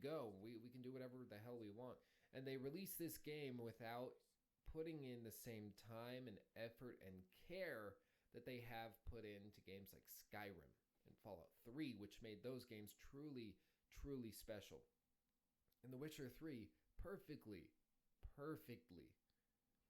go. We can do whatever the hell we want. And they released this game without putting in the same time and effort and care that they have put into games like Skyrim and Fallout 3, which made those games truly, truly special. And The Witcher 3 perfectly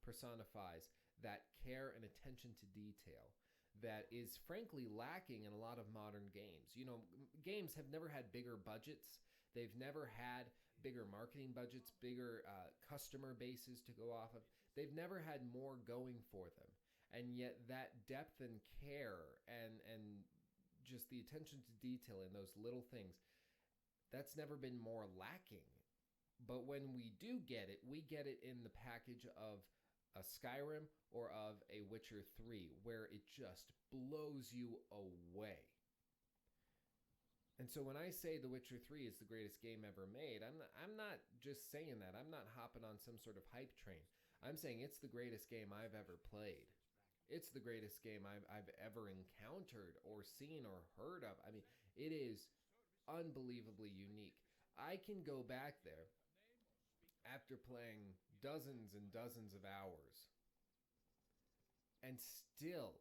personifies that care and attention to detail that is frankly lacking in a lot of modern games. You know, games have never had bigger budgets. They've never had bigger marketing budgets, bigger customer bases to go off of. They've never had more going for them. And yet that depth and care and just the attention to detail in those little things, that's never been more lacking. But when we do get it, we get it in the package of a Skyrim or of a Witcher 3, where it just blows you away. And so when I say The Witcher 3 is the greatest game ever made, I'm not just saying that. I'm not hopping on some sort of hype train. I'm saying it's the greatest game I've ever played. It's the greatest game I've ever encountered or seen or heard of. I mean, it is unbelievably unique. I can go back there after playing dozens and dozens of hours and still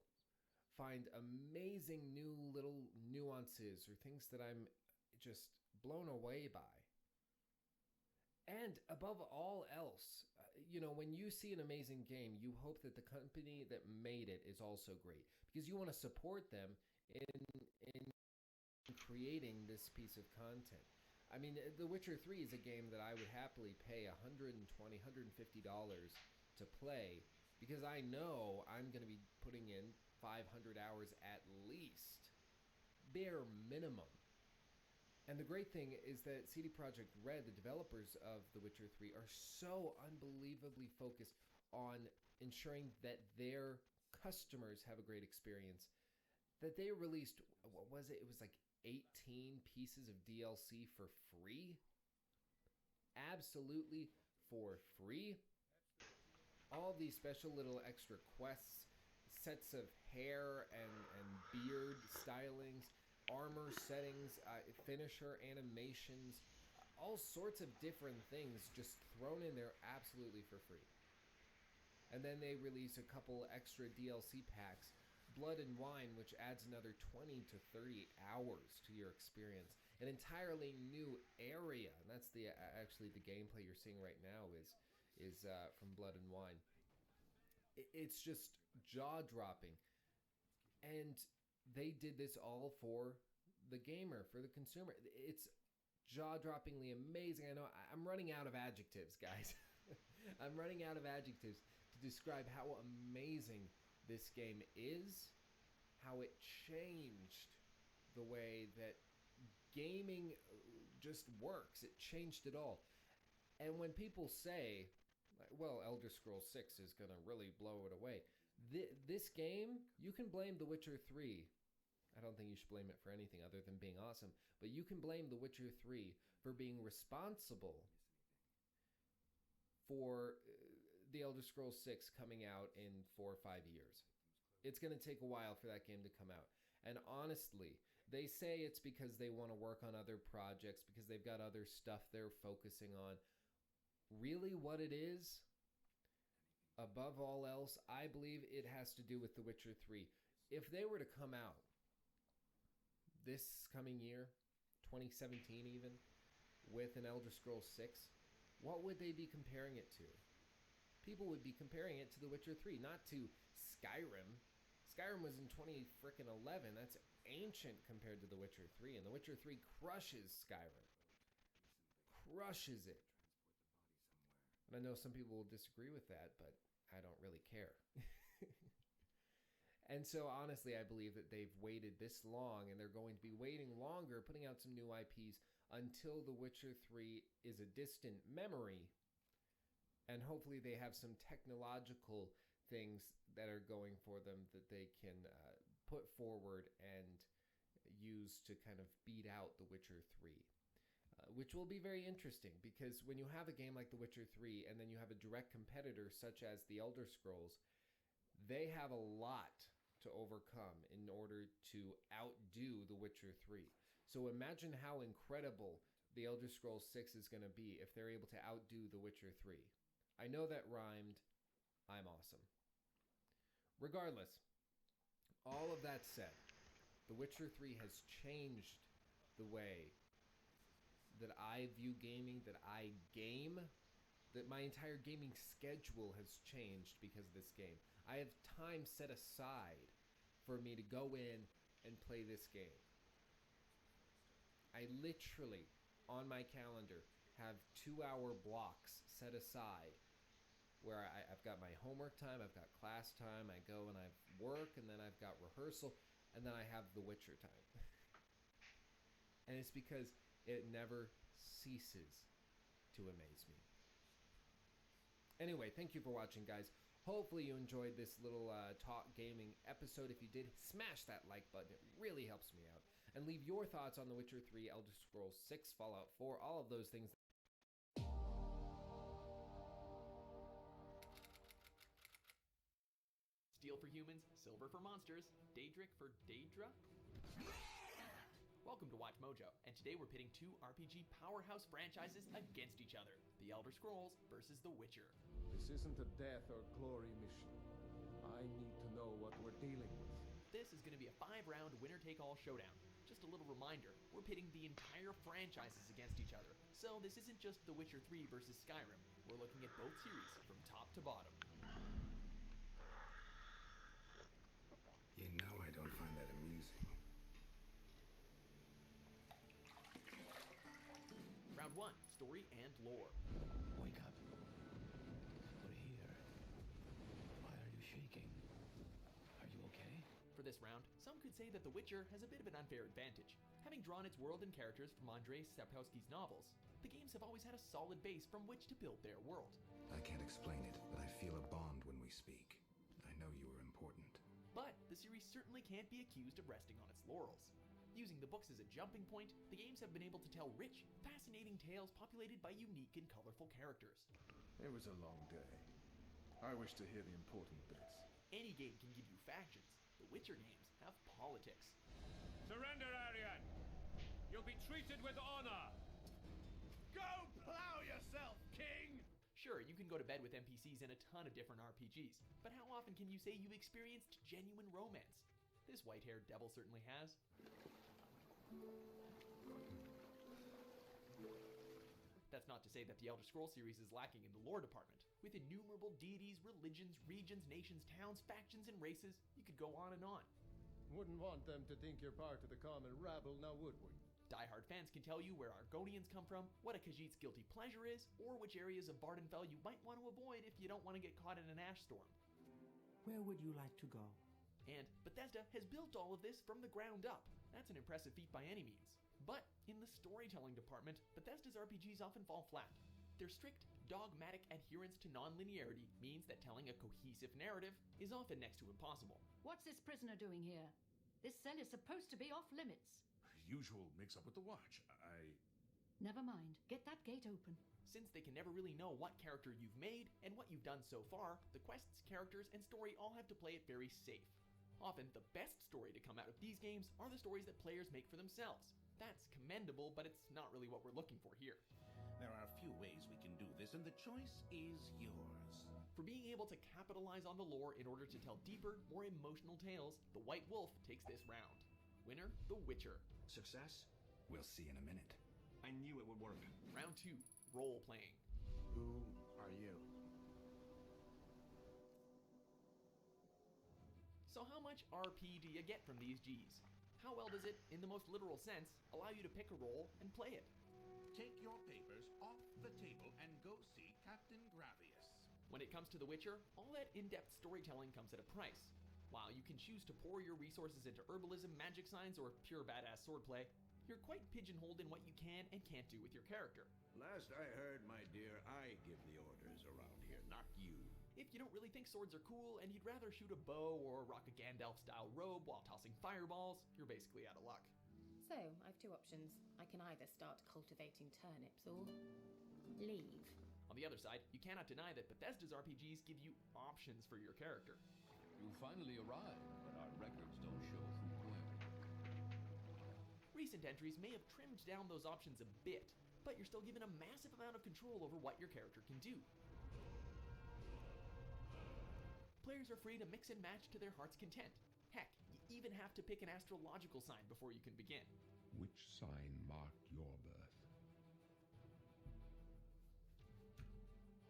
find amazing new little nuances or things that I'm just blown away by. And above all else, you know, when you see an amazing game, you hope that the company that made it is also great, because you want to support them in creating this piece of content. I mean, The Witcher 3 is a game that I would happily pay $120, $150 to play, because I know I'm going to be putting in 500 hours at least, bare minimum. And the great thing is that CD Projekt Red, the developers of The Witcher 3, are so unbelievably focused on ensuring that their customers have a great experience that they released, what was it? It was like 18 pieces of DLC for free. Absolutely for free. All these special little extra quests, sets of hair and beard stylings, armor settings, finisher animations, all sorts of different things just thrown in there absolutely for free. And then they release a couple extra DLC packs, Blood and Wine, which adds another 20 to 30 hours to your experience. An entirely new area, and that's the actually the gameplay you're seeing right now is from Blood and Wine. It's just jaw-dropping. And they did this all for the gamer, for the consumer. It's jaw-droppingly amazing. I know I'm running out of adjectives, guys. I'm running out of adjectives to describe how amazing this game is, how it changed the way that gaming just works. It changed it all. And when people say, well, Elder Scrolls 6 is going to really blow it away, this game, you can blame The Witcher 3. I don't think you should blame it for anything other than being awesome, but you can blame The Witcher 3 for being responsible for the Elder Scrolls 6 coming out in 4 or 5 years. It's going to take a while for that game to come out. And honestly, they say it's because they want to work on other projects, because they've got other stuff they're focusing on. Really, what it is, above all else, I believe it has to do with The Witcher 3. If they were to come out this coming year, 2017 even, with an Elder Scrolls 6, what would they be comparing it to? People would be comparing it to The Witcher 3, not to Skyrim. Skyrim was in 2011. That's ancient compared to The Witcher 3, and The Witcher 3 crushes Skyrim. Crushes it. And I know some people will disagree with that, but I don't really care. And so honestly, I believe that they've waited this long, and they're going to be waiting longer, putting out some new IPs until The Witcher 3 is a distant memory. And hopefully they have some technological things that are going for them that they can put forward and use to kind of beat out The Witcher 3. Which will be very interesting, because when you have a game like The Witcher 3 and then you have a direct competitor such as The Elder Scrolls, they have a lot to overcome in order to outdo The Witcher 3. So imagine how incredible The Elder Scrolls 6 is going to be if they're able to outdo The Witcher 3. I know that rhymed. I'm awesome. Regardless, all of that said, The Witcher 3 has changed the way that I view gaming, that I game, that my entire gaming schedule has changed because of this game. I have time set aside for me to go in and play this game. I literally, on my calendar, have 2-hour blocks set aside where I've got my homework time, I've got class time, I go and I work, and then I've got rehearsal, and then I have The Witcher time. And it's because it never ceases to amaze me. Anyway, thank you for watching, guys. Hopefully you enjoyed this little talk gaming episode. If you did, smash that like button. It really helps me out. And leave your thoughts on The Witcher 3, Elder Scrolls 6, Fallout 4, all of those things. Steel for humans, silver for monsters, Daedric for Daedra? Welcome to Watch Mojo, and today we're pitting two RPG powerhouse franchises against each other. The Elder Scrolls versus The Witcher. This isn't a death or glory mission. I need to know what we're dealing with. This is going to be a 5-round winner-take-all showdown. Just a little reminder, we're pitting the entire franchises against each other. So this isn't just The Witcher 3 versus Skyrim. We're looking at both series from top to bottom. You know I don't find that amusing. Round 1, story and lore. Wake up. We're here. Why are you shaking? Are you okay? For this round, some could say that The Witcher has a bit of an unfair advantage. Having drawn its world and characters from Andrzej Sapkowski's novels, the games have always had a solid base from which to build their world. I can't explain it, but I feel a bond when we speak. I know you are important. But the series certainly can't be accused of resting on its laurels. Using the books as a jumping point, the games have been able to tell rich, fascinating tales populated by unique and colorful characters. It was a long day. I wish to hear the important bits. Any game can give you factions. The Witcher games have politics. Surrender, Aryan! You'll be treated with honor! Go plow yourself, king! Sure, you can go to bed with NPCs in a ton of different RPGs, but how often can you say you've experienced genuine romance? This white-haired devil certainly has. That's not to say that the Elder Scrolls series is lacking in the lore department. With innumerable deities, religions, regions, nations, towns, factions, and races, you could go on and on. Wouldn't want them to think you're part of the common rabble, now would we? Die-hard fans can tell you where Argonians come from, what a Khajiit's guilty pleasure is, or which areas of Vardenfell you might want to avoid if you don't want to get caught in an ash storm. Where would you like to go? And Bethesda has built all of this from the ground up. That's an impressive feat by any means. But in the storytelling department, Bethesda's RPGs often fall flat. Their strict, dogmatic adherence to non-linearity means that telling a cohesive narrative is often next to impossible. What's this prisoner doing here? This cell is supposed to be off limits. Usual mix-up with the watch. Never mind. Get that gate open. Since they can never really know what character you've made and what you've done so far, the quests, characters, and story all have to play it very safe. Often, the best story to come out of these games are the stories that players make for themselves. That's commendable, but it's not really what we're looking for here. There are a few ways we can do this, and the choice is yours. For being able to capitalize on the lore in order to tell deeper, more emotional tales, the White Wolf takes this round. Winner, The Witcher. Success? We'll see in a minute. I knew it would work. Round 2, role-playing. Who are you? So how much RP do you get from these Gs? How well does it, in the most literal sense, allow you to pick a role and play it? Take your papers off the table and go see Captain Gravius. When it comes to The Witcher, all that in-depth storytelling comes at a price. While you can choose to pour your resources into herbalism, magic signs, or pure badass swordplay, you're quite pigeonholed in what you can and can't do with your character. Last I heard, my dear, I give the orders around here, not you. If you don't really think swords are cool and you'd rather shoot a bow or rock a Gandalf-style robe while tossing fireballs, you're basically out of luck. So, I have two options. I can either start cultivating turnips or leave. On the other side, you cannot deny that Bethesda's RPGs give you options for your character. You finally arrived, but our records don't show who went. Recent entries may have trimmed down those options a bit, but you're still given a massive amount of control over what your character can do. Players are free to mix and match to their heart's content. Heck, you even have to pick an astrological sign before you can begin. Which sign marked your birth?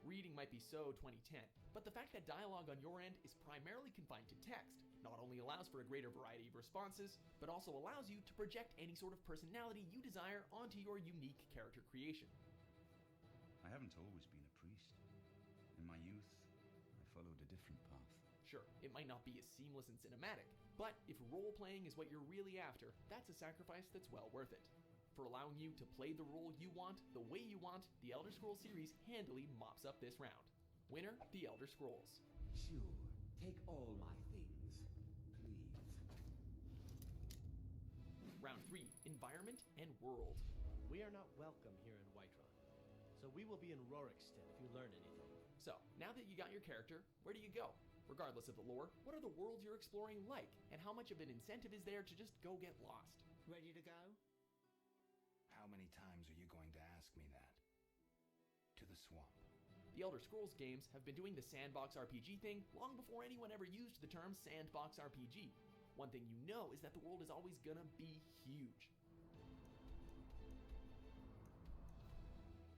Reading might be so 2010, but the fact that dialogue on your end is primarily confined to text not only allows for a greater variety of responses, but also allows you to project any sort of personality you desire onto your unique character creation. I haven't always been a priest. In my youth, I followed a different path. Sure, it might not be as seamless and cinematic, but if role-playing is what you're really after, that's a sacrifice that's well worth it. For allowing you to play the role you want, the way you want, the Elder Scrolls series handily mops up this round. Winner, The Elder Scrolls. Sure, take all my things, please. Round 3, Environment and World. We are not welcome here in Whiterun, so we will be in Rorikstead if you learn anything. So, now that you got your character, where do you go? Regardless of the lore, what are the worlds you're exploring like, and how much of an incentive is there to just go get lost? Ready to go? How many times are you going to ask me that? To the swamp. The Elder Scrolls games have been doing the sandbox RPG thing long before anyone ever used the term sandbox RPG. One thing you know is that the world is always gonna be huge.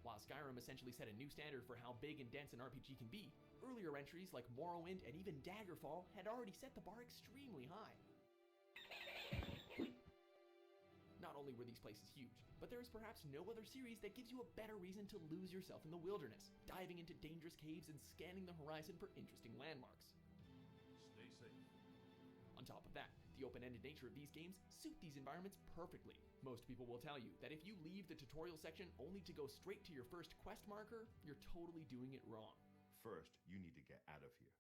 While Skyrim essentially set a new standard for how big and dense an RPG can be, earlier entries like Morrowind and even Daggerfall had already set the bar extremely high. Not only were these places huge, but there is perhaps no other series that gives you a better reason to lose yourself in the wilderness, diving into dangerous caves and scanning the horizon for interesting landmarks. Stay safe. On top of that, the open-ended nature of these games suit these environments perfectly. Most people will tell you that if you leave the tutorial section only to go straight to your first quest marker, you're totally doing it wrong. First, you need to get out of here.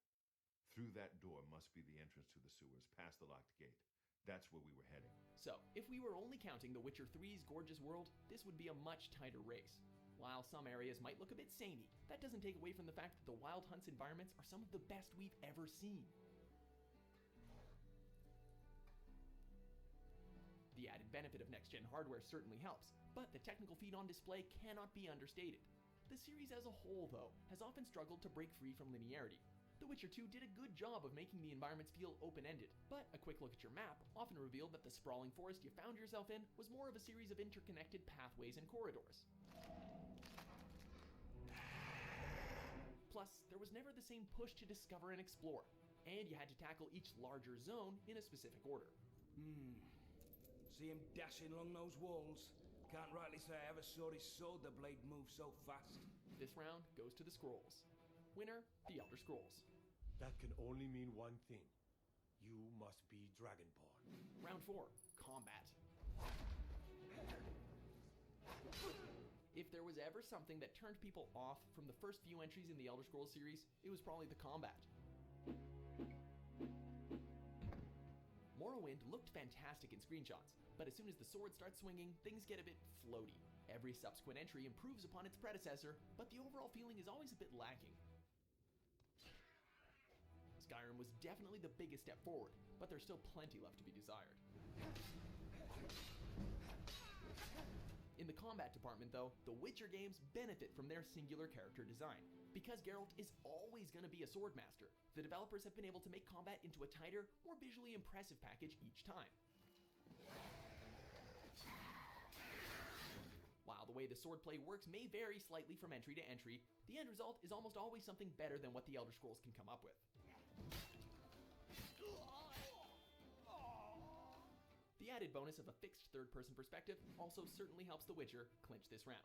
Through that door must be the entrance to the sewers, past the locked gate. That's where we were heading. So, if we were only counting The Witcher 3's gorgeous world, this would be a much tighter race. While some areas might look a bit samey, that doesn't take away from the fact that the Wild Hunt's environments are some of the best we've ever seen. The added benefit of next-gen hardware certainly helps, but the technical feat on display cannot be understated. The series as a whole, though, has often struggled to break free from linearity. The Witcher 2 did a good job of making the environments feel open-ended, but a quick look at your map often revealed that the sprawling forest you found yourself in was more of a series of interconnected pathways and corridors. Plus, there was never the same push to discover and explore, and you had to tackle each larger zone in a specific order. See him dashing along those walls. Can't rightly say I ever saw his sword the blade move so fast. This round goes to the Scrolls. Winner, The Elder Scrolls. That can only mean one thing. You must be Dragonborn. Round 4, Combat. If there was ever something that turned people off from the first few entries in the Elder Scrolls series, it was probably the combat. Morrowind looked fantastic in screenshots, but as soon as the sword starts swinging, things get a bit floaty. Every subsequent entry improves upon its predecessor, but the overall feeling is always a bit lacking. Skyrim was definitely the biggest step forward, but there's still plenty left to be desired. In the combat department, though, the Witcher games benefit from their singular character design. Because Geralt is always going to be a swordmaster, the developers have been able to make combat into a tighter, more visually impressive package each time. While the way the swordplay works may vary slightly from entry to entry, the end result is almost always something better than what the Elder Scrolls can come up with. The added bonus of a fixed third-person perspective also certainly helps The Witcher clinch this round.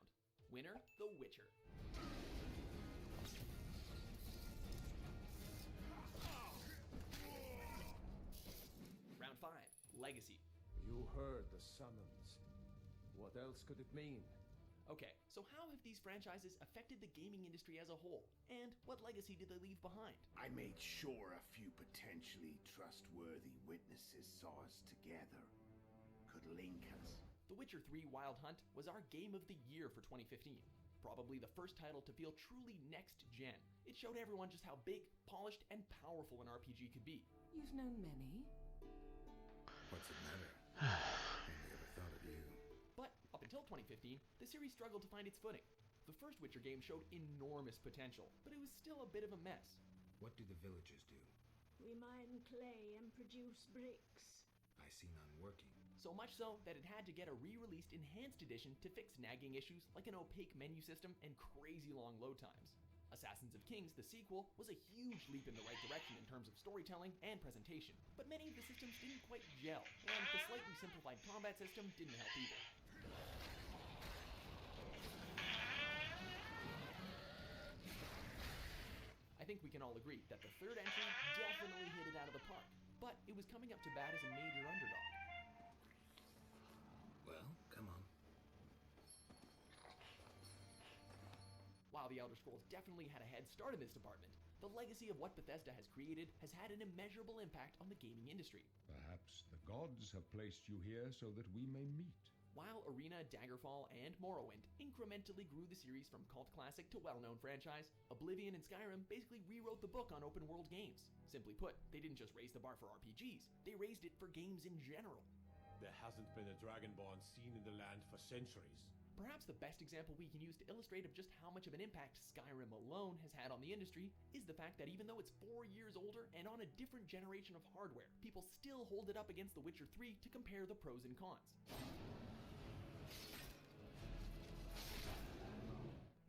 Winner, The Witcher. Round 5, Legacy. You heard the summons. What else could it mean? Okay, so how have these franchises affected the gaming industry as a whole? And what legacy did they leave behind? I made sure a few potentially trustworthy witnesses saw us together. Could link us. The Witcher 3 Wild Hunt was our game of the year for 2015. Probably the first title to feel truly next-gen. It showed everyone just how big, polished, and powerful an RPG could be. You've known many. What's the matter? I never thought of you. But up Until 2015, the series struggled to find its footing. The first Witcher game showed enormous potential, but it was still a bit of a mess. What do the villagers do? We mine clay and produce bricks. I see none working. So much so that it had to get a re-released enhanced edition to fix nagging issues like an opaque menu system and crazy long load times. Assassins of Kings, the sequel, was a huge leap in the right direction in terms of storytelling and presentation, but many of the systems didn't quite gel, and the slightly simplified combat system didn't help either. I think we can all agree that the third entry definitely hit it out of the park, but it was coming up to bat as a major underdog. Well, come on. While The Elder Scrolls definitely had a head start in this department, the legacy of what Bethesda has created has had an immeasurable impact on the gaming industry. Perhaps the gods have placed you here so that we may meet. While Arena, Daggerfall, and Morrowind incrementally grew the series from cult classic to well-known franchise, Oblivion and Skyrim basically rewrote the book on open-world games. Simply put, they didn't just raise the bar for RPGs, they raised it for games in general. There hasn't been a Dragonborn seen in the land for centuries. Perhaps the best example we can use to illustrate of just how much of an impact Skyrim alone has had on the industry is the fact that even though it's 4 years older and on a different generation of hardware, people still hold it up against The Witcher 3 to compare the pros and cons.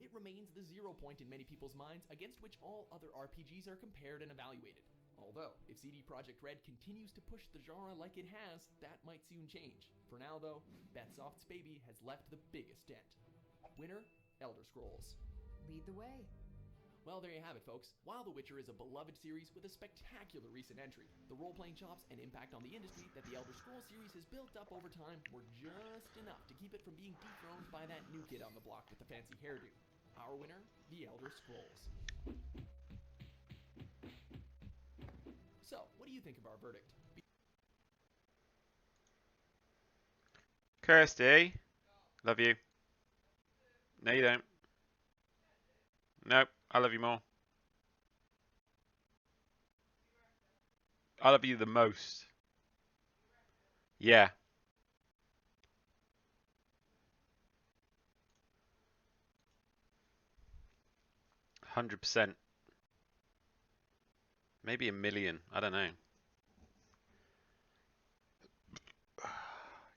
It remains the 0 point in many people's minds against which all other RPGs are compared and evaluated. Although, if CD Projekt Red continues to push the genre like it has, that might soon change. For now though, Bethsoft's baby has left the biggest dent. Winner, Elder Scrolls. Lead the way. Well, there you have it, folks. While The Witcher is a beloved series with a spectacular recent entry, the role-playing chops and impact on the industry that the Elder Scrolls series has built up over time were just enough to keep it from being dethroned by that new kid on the block with the fancy hairdo. Our winner, The Elder Scrolls. So, what do you think of our verdict? Kirsty, love you. No, you don't. Nope, I love you more. I love you the most. Yeah. %100. Maybe a million. I don't know.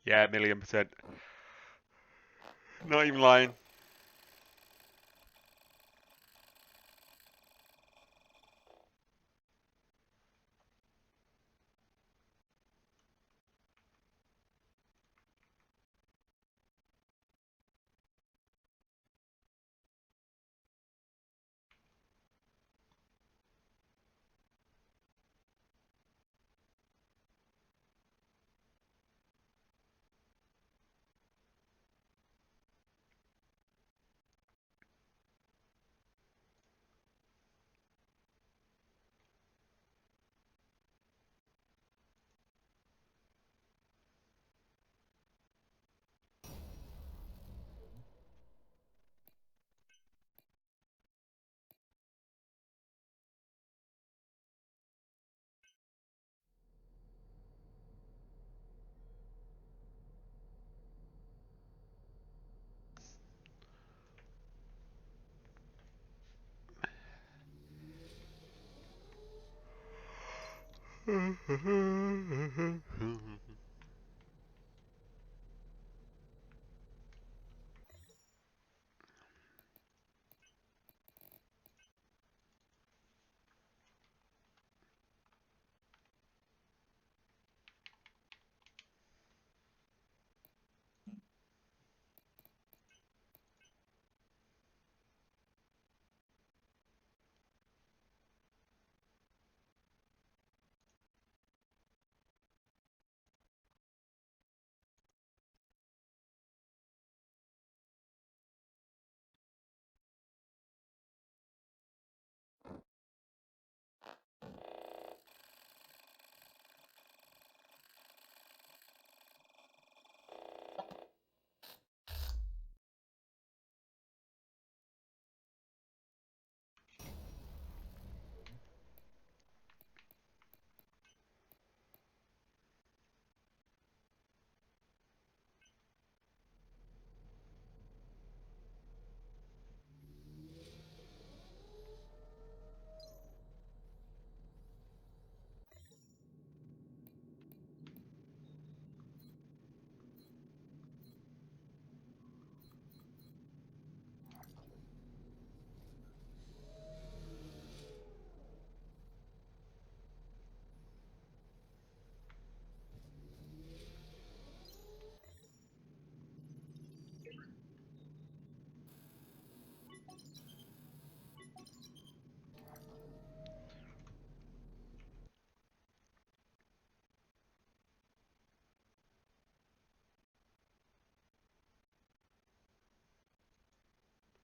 Yeah, 1,000,000%. Not even lying.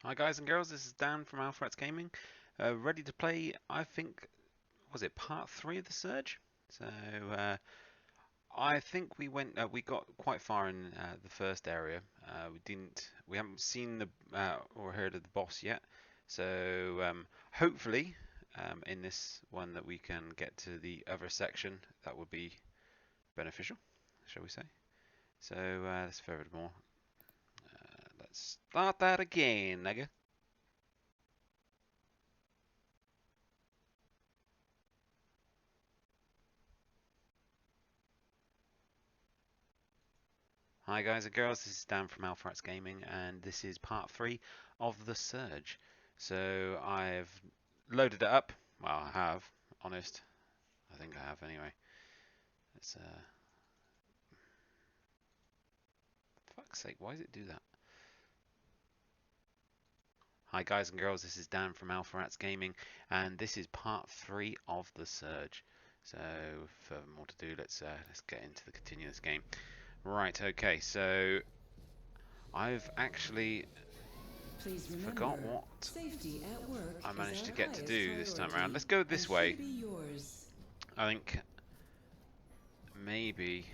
Hi guys and girls, this is Dan from AlpheratzGaming, ready to play, I think, was it part 3 of the Surge? So, I think we got quite far in the first area. We haven't seen the or heard of the boss yet. So hopefully, in this one that we can get to the other section. That would be beneficial, shall we say? So let's furthermore, let's start that again, nigga. Hi guys and girls, this is Dan from AlpheratzGaming, and this is part 3 of the Surge. So I've loaded it up. Well, I have, honest. I think I have anyway. It's fuck's sake, why does it do that? Hi guys and girls, this is Dan from AlpheratzGaming, and this is part 3 of the Surge. So, furthermore to do, let's get into the continuous game. Right, okay, so I've actually forgot what I managed to get to do this time around. Let's go this way. I think maybe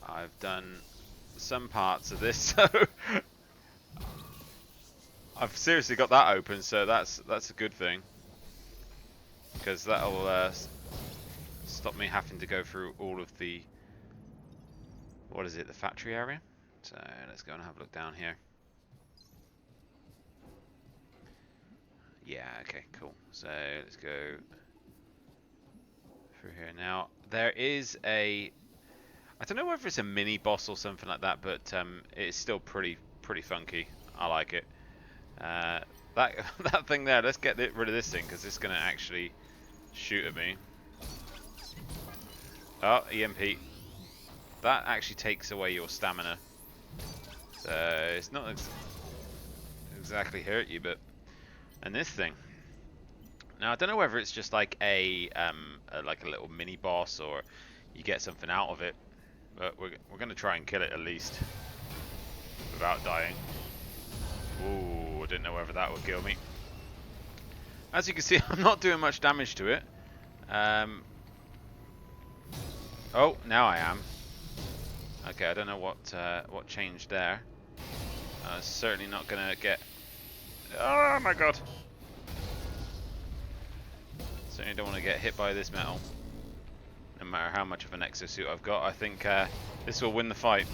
I've done some parts of this, so I've seriously got that open, so that's a good thing, because that'll stop me having to go through all of the, what is it, the factory area. So let's go and have a look down here. Yeah, okay, cool. So let's go through here. Now there is a, I don't know whether it's a mini boss or something like that, but it's still pretty funky. I like it. That thing there. Let's get rid of this thing, because it's going to actually shoot at me. Oh, EMP. That actually takes away your stamina, so it's not exactly hurt you, but. And this thing. Now I don't know whether it's just like a little mini boss, or you get something out of it, but we're gonna try and kill it at least without dying. Ooh, I didn't know whether that would kill me. As you can see, I'm not doing much damage to it. Oh, now I am. Okay, I don't know what changed there. Certainly not gonna get. Oh my god! Certainly don't want to get hit by this metal. No matter how much of an exosuit I've got, I think this will win the fight.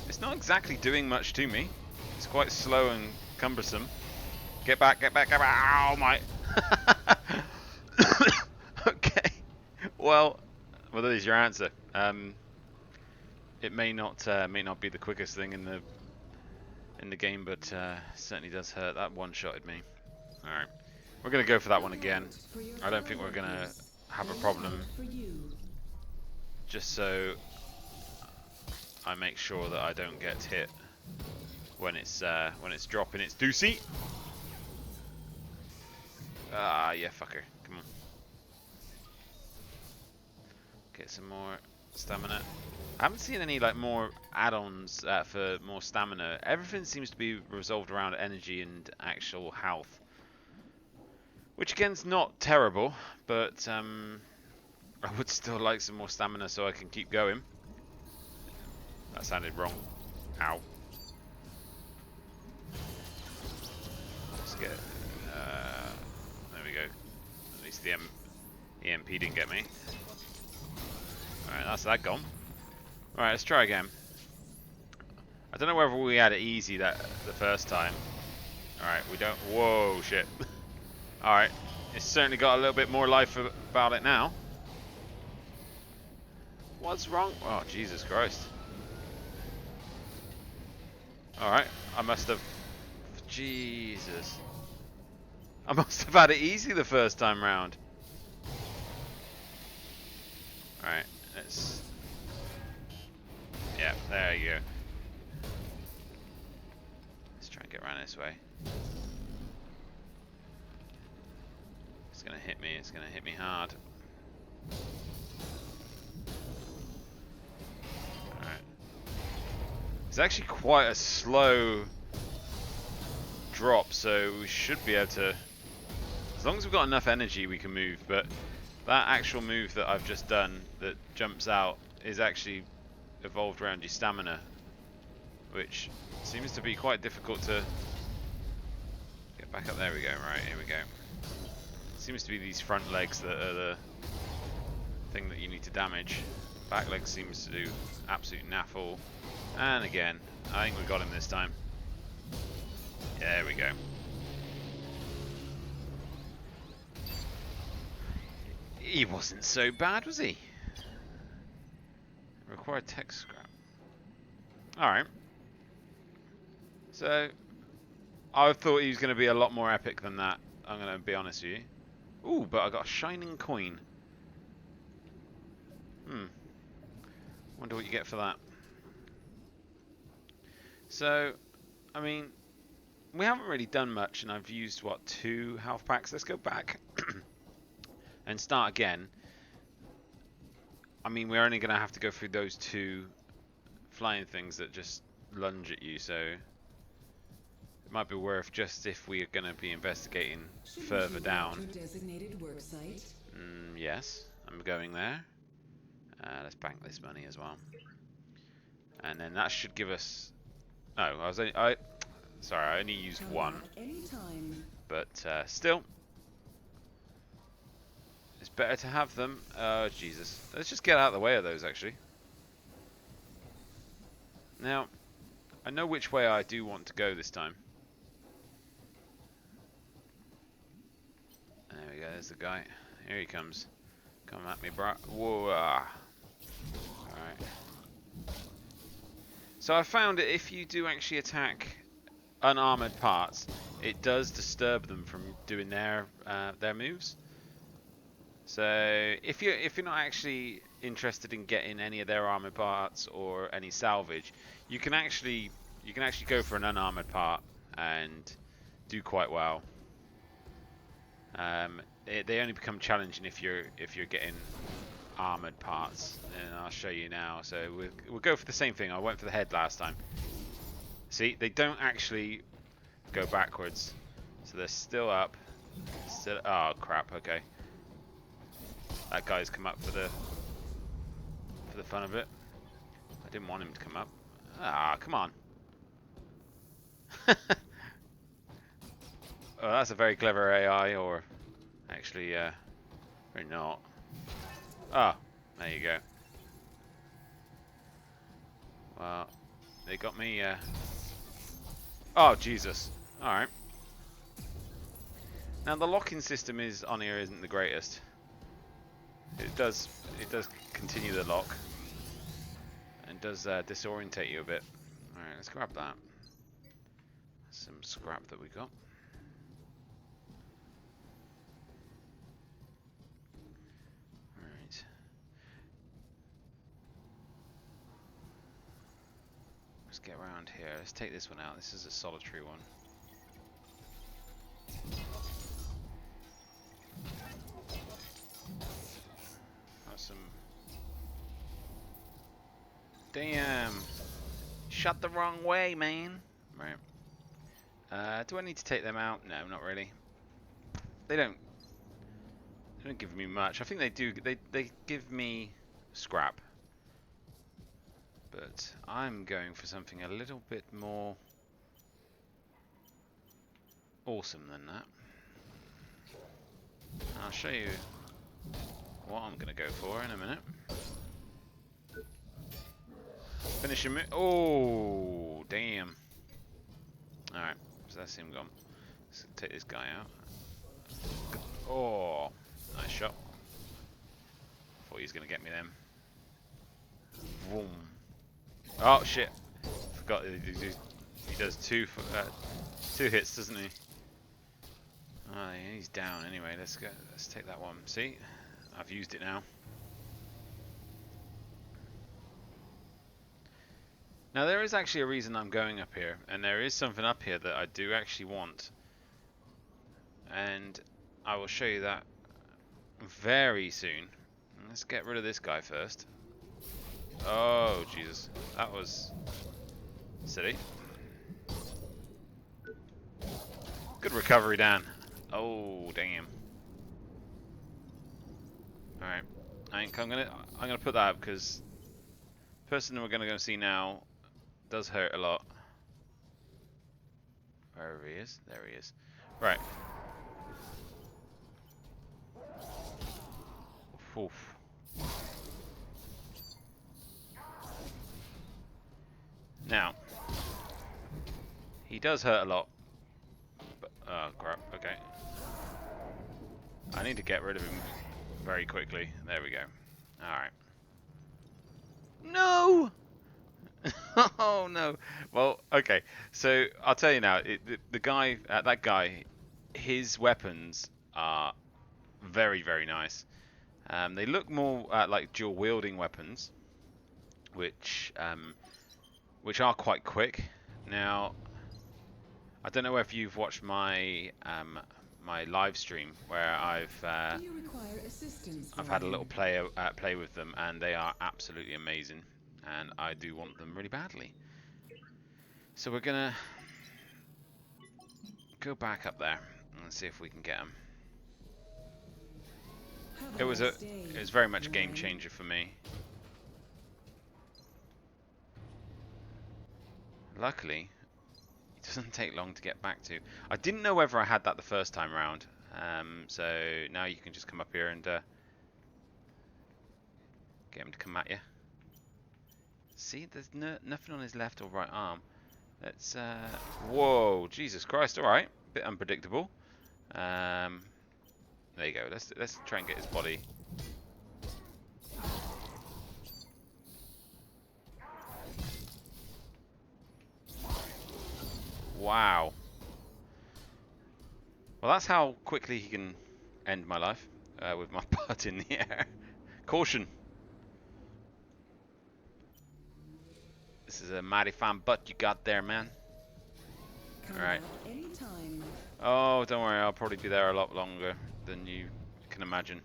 It's not exactly doing much to me. It's quite slow and cumbersome. Get back, get back, get back! Ow, my! Okay. Well, there's your answer. It may not be the quickest thing in the game, but certainly does hurt. That one-shotted me. All right, we're gonna go for that one again. I don't think we're gonna have a problem. Just so I make sure that I don't get hit when it's dropping its doozy. Ah, yeah, fucker. Come on. Get some more stamina. I haven't seen any like more add-ons for more stamina. Everything seems to be resolved around energy and actual health, which again's not terrible, but I would still like some more stamina so I can keep going. That sounded wrong. Ow. Let's get. There we go. At least the EMP didn't get me. Alright, that's that gone. Alright, let's try again. I don't know whether we had it easy the first time. Alright, we don't. Whoa, shit. Alright, it's certainly got a little bit more life about it now. What's wrong? Oh, Jesus Christ. Alright, I must have. Jesus. I must have had it easy the first time round. Alright, let's. Yeah, there you go. Let's try and get around this way. It's gonna hit me, it's gonna hit me hard. Alright. It's actually quite a slow drop, so we should be able to, as long as we've got enough energy, we can move. But that actual move that I've just done that jumps out is actually evolved around your stamina, which seems to be quite difficult to get back up. There we go. Right, here we go. Seems to be these front legs that are the thing that you need to damage. Back leg seems to do absolute naffle. And again, I think we got him this time. Yeah, there we go. He wasn't so bad, was he? Required tech scrap. Alright. So, I thought he was going to be a lot more epic than that. I'm going to be honest with you. Ooh, but I got a shining coin. Wonder what you get for that. So, I mean, we haven't really done much, and I've used, what, 2 health packs? Let's go back and start again. I mean, we're only going to have to go through those 2 flying things that just lunge at you, so it might be worth, just if we are going to be investigating further down. Designated work site? Yes, I'm going there. Let's bank this money as well. And then that should give us... Oh, sorry, I only used 1. But still, it's better to have them. Oh, Jesus. Let's just get out of the way of those, actually. Now, I know which way I do want to go this time. There we go, there's the guy. Here he comes. Come at me, bro. Whoa. Alright. So I found that if you do actually attack unarmored parts, it does disturb them from doing their moves. So if you're not actually interested in getting any of their armored parts or any salvage, you can actually go for an unarmored part and do quite well. They only become challenging if you're getting armored parts, and I'll show you now. So we'll go for the same thing. I went for the head last time. See, they don't actually go backwards, so they're still up. Still, oh crap! Okay, that guy's come up for the fun of it. I didn't want him to come up. Ah, come on. Oh, that's a very clever AI, or actually, or not. Ah, there you go. Well, they got me. Oh, Jesus. Alright. Now, the locking system on here isn't the greatest. It does continue the lock. And does disorientate you a bit. Alright, let's grab that. Some scrap that we got. Alright. Let's get around here. Let's take this one out. This is a solitary one. Got some... Damn! Shut the wrong way, man! Right. Do I need to take them out? No, not really. They don't give me much. I think they do. They give me scrap. But I'm going for something a little bit more awesome than that. I'll show you what I'm going to go for in a minute. Finish him. Oh, damn. Alright, so that's him gone. Let's take this guy out. Oh, nice shot. Thought he was going to get me then. Boom. Oh shit! Forgot he does two hits, doesn't he? Oh, he's down anyway. Let's go. Let's take that one. See, I've used it now. Now there is actually a reason I'm going up here, and there is something up here that I do actually want, and I will show you that very soon. Let's get rid of this guy first. Oh Jesus, that was Silly. Good recovery, Dan. Oh, damn. Alright. I'm gonna put that up because the person we're gonna go see now does hurt a lot. Wherever he is. There he is. Right. Oof. Now, he does hurt a lot. But, oh crap, okay. I need to get rid of him very quickly. There we go. Alright. No! Oh no. Well, okay. So, I'll tell you now. The guy, that guy, his weapons are very, very nice. They look more like dual wielding weapons, which are quite quick. Now, I don't know if you've watched my my live stream where I've had a little play with them, and they are absolutely amazing, and I do want them really badly. So we're gonna go back up there and see if we can get them. It was very much a game changer for me. Luckily, it doesn't take long to get back to. I didn't know whether I had that the first time round, so now you can just come up here and get him to come at you. See, there's nothing on his left or right arm. Let's whoa, Jesus Christ! All right, bit unpredictable. There you go. Let's try and get his body. Wow. Well, that's how quickly he can end my life, with my butt in the air. Caution. This is a mighty fine butt you got there, man. Alright. Oh, don't worry, I'll probably be there a lot longer than you can imagine.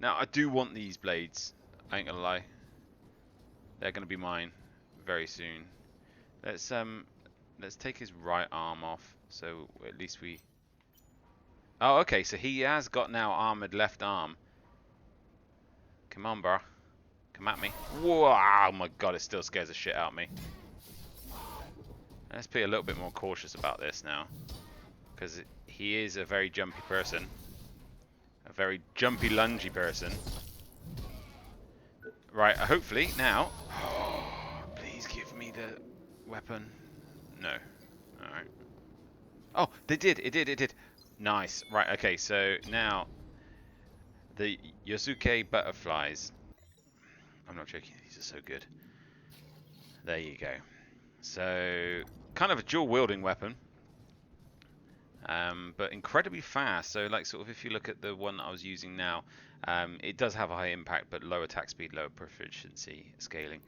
Now, I do want these blades. I ain't gonna lie. They're gonna be mine very soon. Let's take his right arm off, so at least we... Oh, okay, so he has got now armored left arm. Come on, bro. Come at me. Wow, oh my god, it still scares the shit out of me. Let's be a little bit more cautious about this now, because he is a very jumpy person. A very jumpy, lungy person. Right, hopefully, now... Please give me the weapon. No. Alright. Oh, it did. Nice. Right, okay, so now... The Yosuke butterflies. I'm not joking, these are so good. There you go. So, kind of a dual wielding weapon. But incredibly fast. So, like, sort of, if you look at the one that I was using now, it does have a high impact, but low attack speed, low proficiency scaling.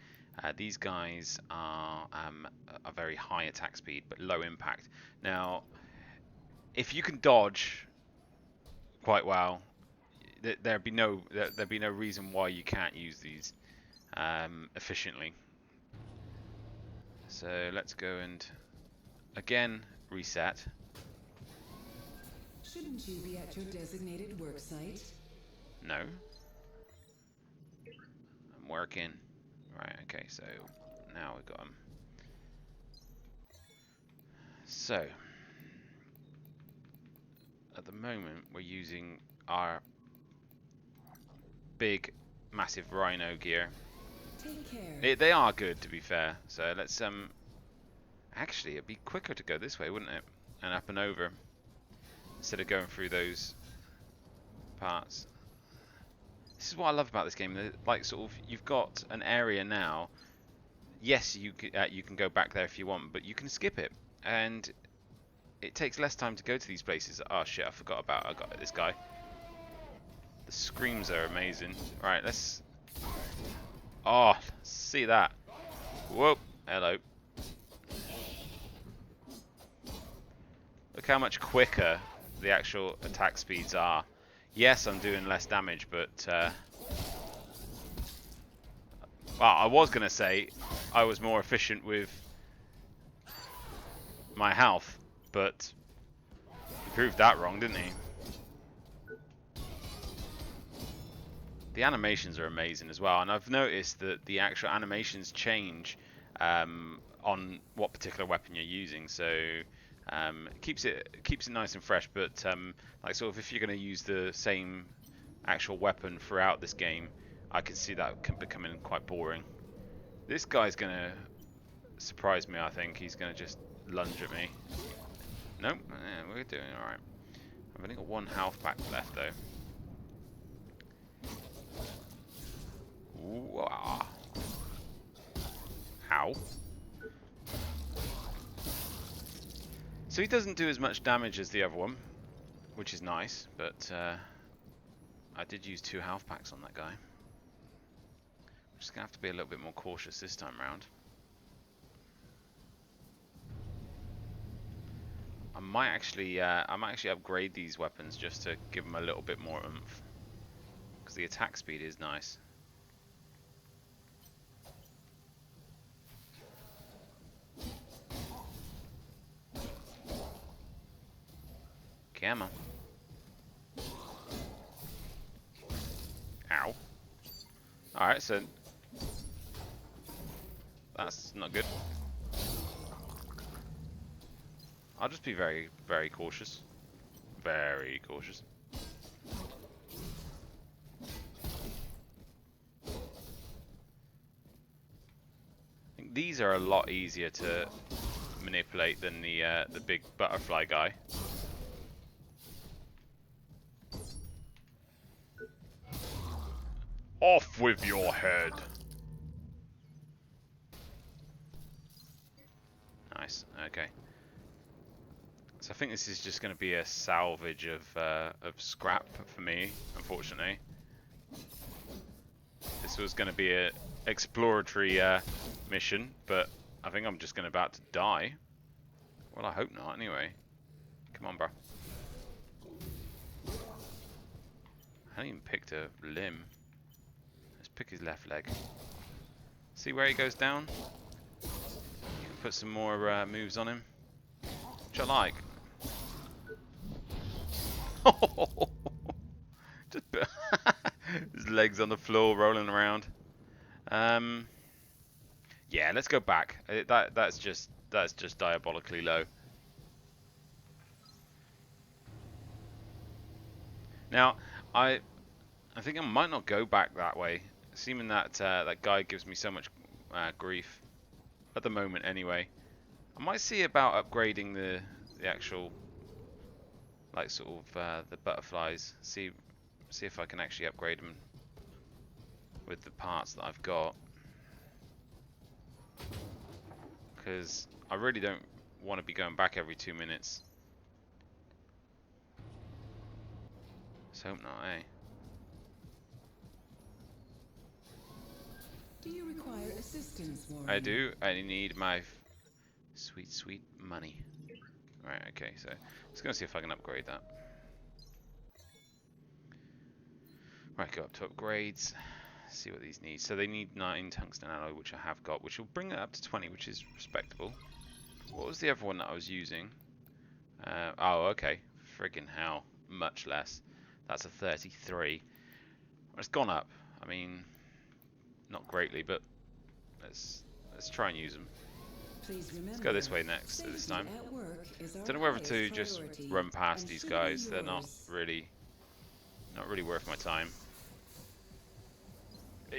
These guys are a very high attack speed, but low impact. Now, if you can dodge quite well, there'd be no reason why you can't use these efficiently. So let's go and again reset. Shouldn't you be at your designated work site? No. I'm working. Right, okay, so now we've got them. So at the moment we're using our big massive rhino gear. Take care. They are good, to be fair. So let's actually it'd be quicker to go this way, wouldn't it? And up and over, instead of going through those parts. This is what I love about this game. Like, sort of, you've got an area now. Yes, you can go back there if you want, but you can skip it, and it takes less time to go to these places. Oh shit, I got this guy. The screams are amazing. Right, let's... Oh, see that. Whoop. Hello. Look how much quicker the actual attack speeds are. Yes, I'm doing less damage, but... well, I was going to say, I was more efficient with my health, but he proved that wrong, didn't he? The animations are amazing as well, and I've noticed that the actual animations change on what particular weapon you're using, so it keeps it nice and fresh. But like sort of if you're going to use the same actual weapon throughout this game, I can see that becoming quite boring. This guy's going to surprise me. I think he's going to just lunge at me. Nope, yeah, we're doing all right. I've only got one health pack left though. Ooh, ah. How? So he doesn't do as much damage as the other one, which is nice, but I did use 2 health packs on that guy. I'm just going to have to be a little bit more cautious this time round. I might actually upgrade these weapons just to give them a little bit more oomph, because the attack speed is nice. Come on. Ow. Alright, so that's not good. I'll just be very, very cautious. Very cautious. I think these are a lot easier to manipulate than the big butterfly guy. Off with your head. Nice. Okay. So I think this is just going to be a salvage of scrap for me, unfortunately. This was going to be an exploratory mission, but I think I'm just going to about to die. Well, I hope not, anyway. Come on, bro. I haven't even picked a limb. Let's pick his left leg. See where he goes down? You can put some more moves on him, which I like. Just his legs on the floor, rolling around. Yeah, let's go back. That's just diabolically low. Now, I think I might not go back that way, seeming that that guy gives me so much grief at the moment. Anyway, I might see about upgrading the actual, like sort of the butterflies. See if I can actually upgrade them with the parts that I've got, because I really don't want to be going back every 2 minutes. Let's hope not, eh? Do you require assistance, Warren? I do. I need my sweet, sweet money. Right, okay, so let's go see if I can upgrade that. Right, go up to upgrades. See what these need. So they need 9 tungsten alloy, which I have got, which will bring it up to 20, which is respectable. What was the other one that I was using? Oh, okay. Friggin' hell. Much less. That's a 33. It's gone up. I mean, not greatly, but let's try and use them. Let's go this way next this time. Don't know whether to just run past these guys. They're not really worth my time.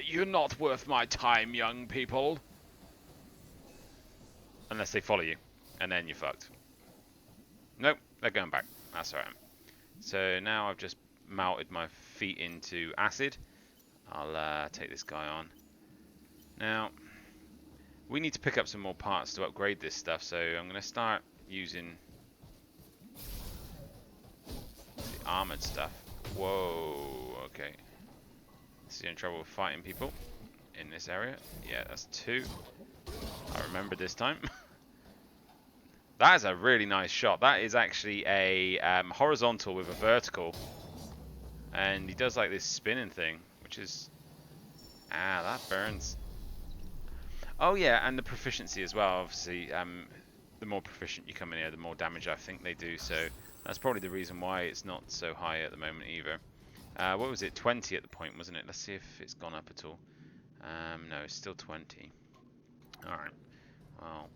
You're not worth my time, young people. Unless they follow you, and then you're fucked. Nope, they're going back. That's alright. So now I've just melted my feet into acid. I'll take this guy on. Now, we need to pick up some more parts to upgrade this stuff, so I'm going to start using the armored stuff. Whoa, okay. So you're in trouble with fighting people in this area. Yeah, that's 2. I remember this time. That is a really nice shot. That is actually a horizontal with a vertical. And he does like this spinning thing, which is... Ah, that burns. Oh yeah, and the proficiency as well. Obviously, the more proficient you come in here, the more damage I think they do. So that's probably the reason why it's not so high at the moment either. What was it? 20 at the point, wasn't it? Let's see if it's gone up at all. No, it's still 20. All right. Well,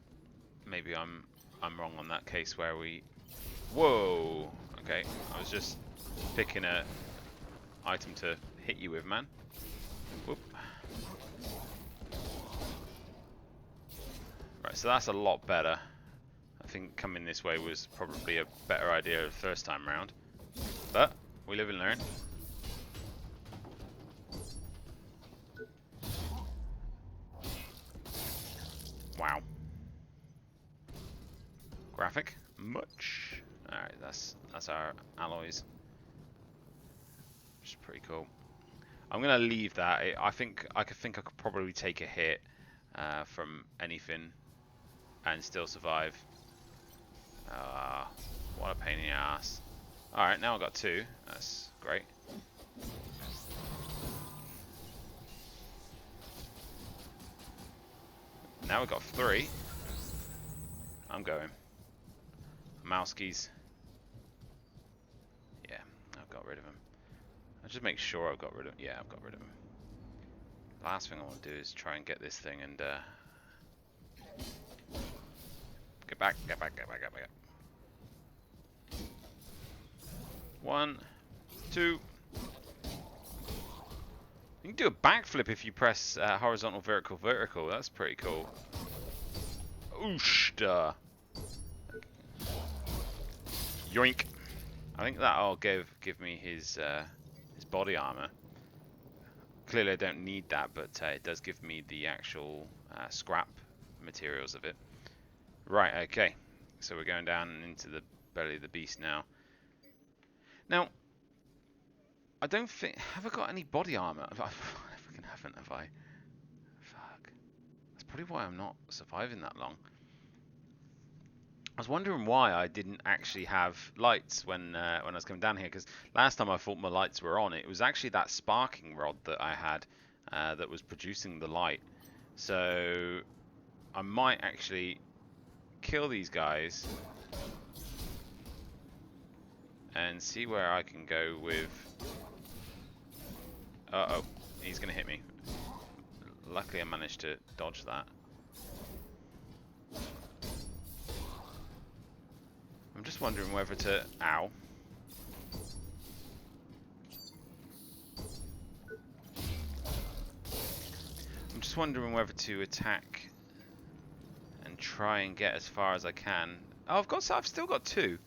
maybe I'm wrong on that case where we. Whoa. Okay, I was just picking a item to hit you with, man. Whoop. Right, so that's a lot better. I think coming this way was probably a better idea the first time round. But we live and learn. Wow. Graphic? Much. Alright, that's our alloys. Which is pretty cool. I'm gonna leave that. I think I could probably take a hit from anything and still survive. What a pain in the ass. Alright, now I've got 2. That's great. Now we've got 3. I'm going. Mouse keys. Yeah, I've got rid of him. I'll just make sure I've got rid of him. Yeah, I've got rid of him. Last thing I want to do is try and get this thing and get back. 1, 2. You can do a backflip if you press horizontal, vertical. That's pretty cool. Ooshta. Yoink. I think that'll give me his body armor. Clearly I don't need that, but it does give me the actual scrap materials of it. Right, okay. So we're going down into the belly of the beast now. Now, I don't think... Have I got any body armor? I freaking haven't, have I? Fuck. That's probably why I'm not surviving that long. I was wondering why I didn't actually have lights when I was coming down here, because last time I thought my lights were on, it was actually that sparking rod that I had that was producing the light. So I might actually kill these guys and see where I can go with... Uh-oh, he's going to hit me. Luckily I managed to dodge that. I'm just wondering whether to... Ow. I'm just wondering whether to attack and try and get as far as I can. Oh, I've still got 2.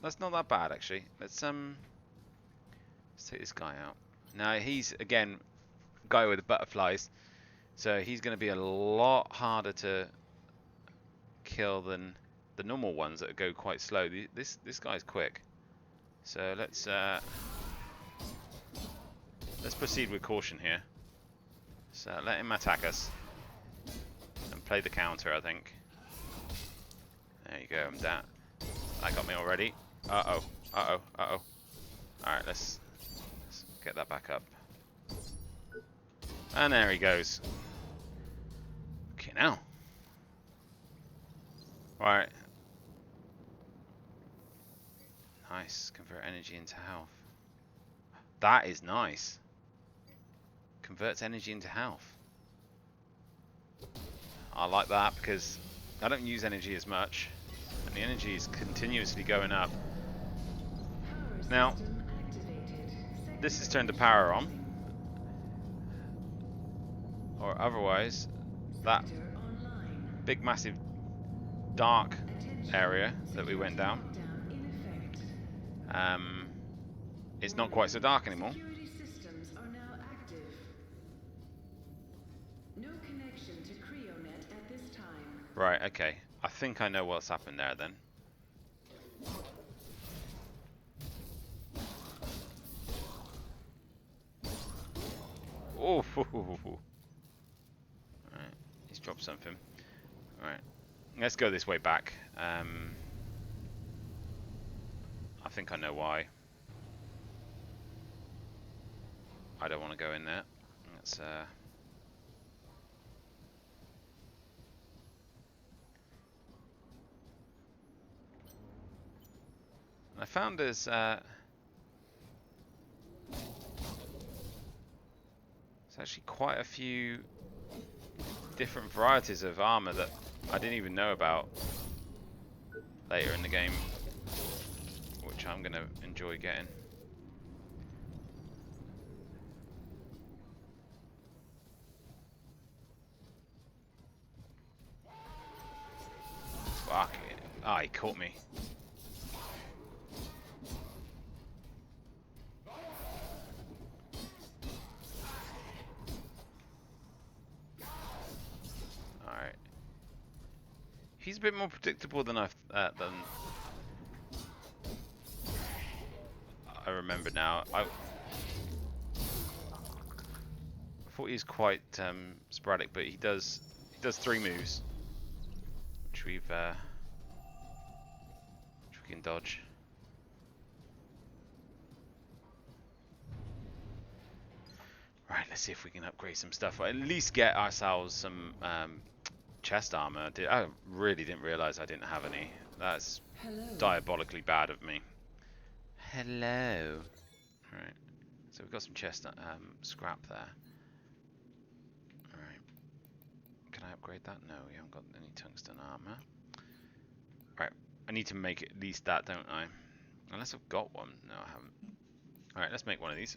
That's not that bad, actually. Let's take this guy out. Now, he's, again, guy with the butterflies. So he's going to be a lot harder to kill than the normal ones that go quite slow. This guy's quick. So let's proceed with caution here. So let him attack us and play the counter, I think. There you go. I'm down. That got me already. Uh-oh. Uh-oh. Uh-oh. Alright, let's get that back up. And there he goes. Okay, now. Alright. Nice. Convert energy into health. That is nice. Converts energy into health. I like that because I don't use energy as much. And the energy is continuously going up. Now, this has turned the power on. Or otherwise, that big massive dark area that we went down, it's not quite so dark anymore. Security systems are now active. No connection to Creonet at this time. Right, okay. I think I know what's happened there then. Oh, alright, he's dropped something. Alright, let's go this way back. I think I know why. I don't want to go in there. Let's found there's actually quite a few different varieties of armor that I didn't even know about later in the game, which I'm going to enjoy getting. Fuck it. Ah, he caught me. Alright. He's a bit more predictable than I remember now. I thought he was quite sporadic, but he does 3 moves, which we can dodge. Right, let's see if we can upgrade some stuff, or at least get ourselves some chest armor. I really didn't realize I didn't have any. That's diabolically bad of me. Hello. Alright, so we've got some chest scrap there. Alright. Can I upgrade that? No, we haven't got any tungsten armor. Right, I need to make at least that, don't I? Unless I've got one. No, I haven't. Alright, let's make one of these.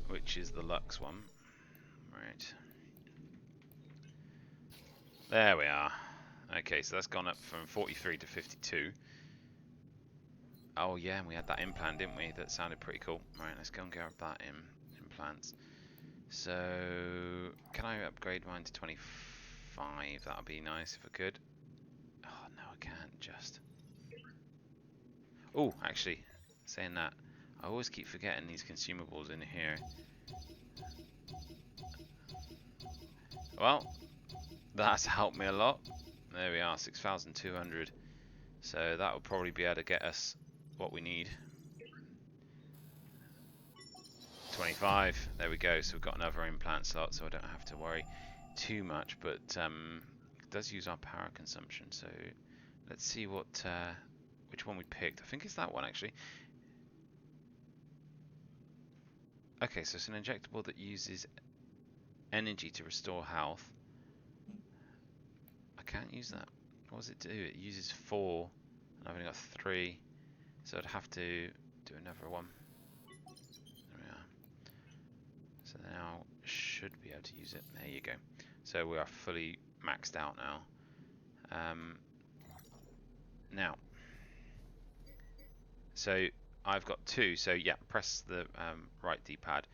Which is the Lux one. Right. There we are. Okay, so that's gone up from 43 to 52. Oh yeah, and we had that implant, didn't we? That sounded pretty cool. Right, let's go and grab that implants. So, can I upgrade mine to 25? That would be nice if I could. Oh no, I can't just. Oh, actually, saying that, I always keep forgetting these consumables in here. Well, that's helped me a lot. There we are, 6,200. So that will probably be able to get us what we need. 25. There we go. So we've got another implant slot, so I don't have to worry too much. But it does use our power consumption. So let's see what which one we picked. I think it's that one actually. Okay, so it's an injectable that uses energy to restore health. I can't use that. What does it do? It uses 4, and I've only got 3, so I'd have to do another one. There we are. So now should be able to use it. There you go. So we are fully maxed out now. Now, so I've got 2. So yeah, press the right D-pad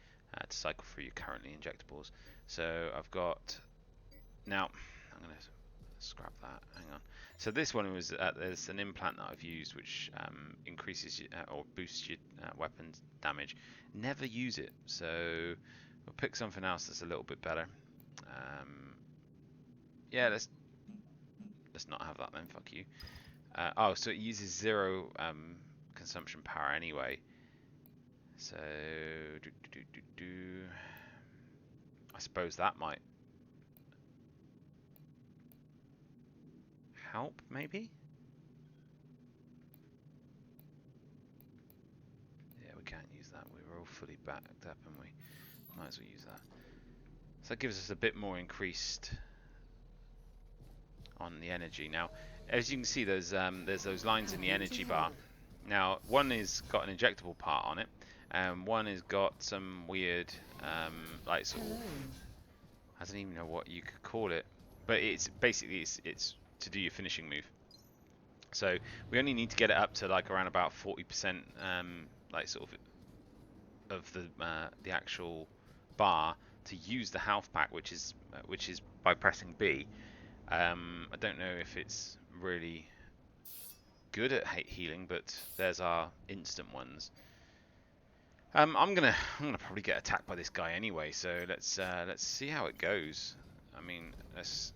to cycle through your currently injectables. So I've got now. I'm gonna scrap that. Hang on. So this one was there's an implant that I've used which increases or boosts your weapons damage. Never use it, so we'll pick something else that's a little bit better. Yeah, let's not have that then. Fuck you. Oh, so it uses 0 consumption power anyway. So I suppose that might help, maybe? Yeah, we can't use that. We were all fully backed up, and we might as well use that. So that gives us a bit more increased on the energy. Now, as you can see, there's those lines in the energy bar. Now, one is got an injectable part on it, and one has got some weird, like sort of, I don't even know what you could call it, but it's basically it's to do your finishing move. So we only need to get it up to like around about 40%, like sort of the actual bar to use the health pack, which is by pressing B. I don't know if it's really good at healing, but there's our instant ones. I'm gonna probably get attacked by this guy anyway, so let's see how it goes. I mean, let's.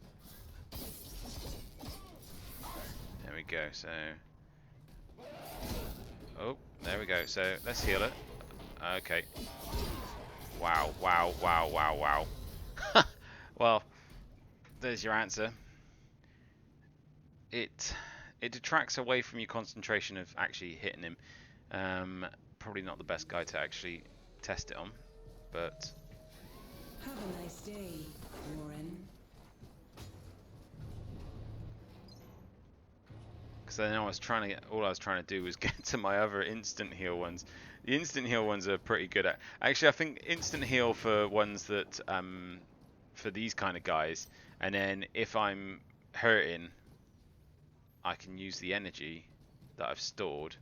There we go. So, oh, there we go. So let's heal it. Okay. Wow! Wow! Wow! Wow! Wow! Well, there's your answer. It it detracts away from your concentration of actually hitting him. Probably not the best guy to actually test it on, but have a nice day, Warren. Because then I was trying to get, all I was trying to do was get to my other instant heal ones. The instant heal ones are pretty good at. Actually, I think instant heal for ones that for these kind of guys, and then if I'm hurting, I can use the energy that I've stored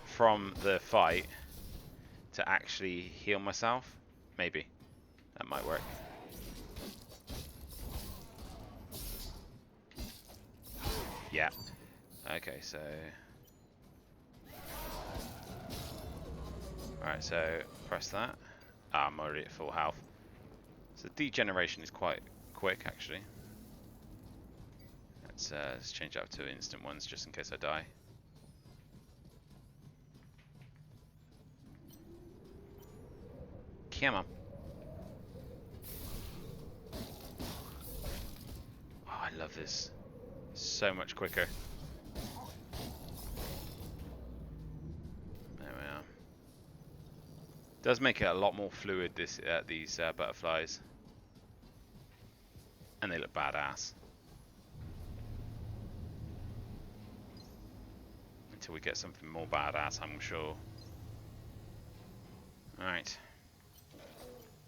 from the fight to actually heal myself. Maybe that might work. Yeah. Okay, so alright, so press that. Ah, I'm already at full health. So degeneration is quite quick actually. Let's change up to instant ones just in case I die. Come on. Oh, I love this. So much quicker. There we are. Does make it a lot more fluid. These butterflies, and they look badass. Until we get something more badass, I'm sure. All right.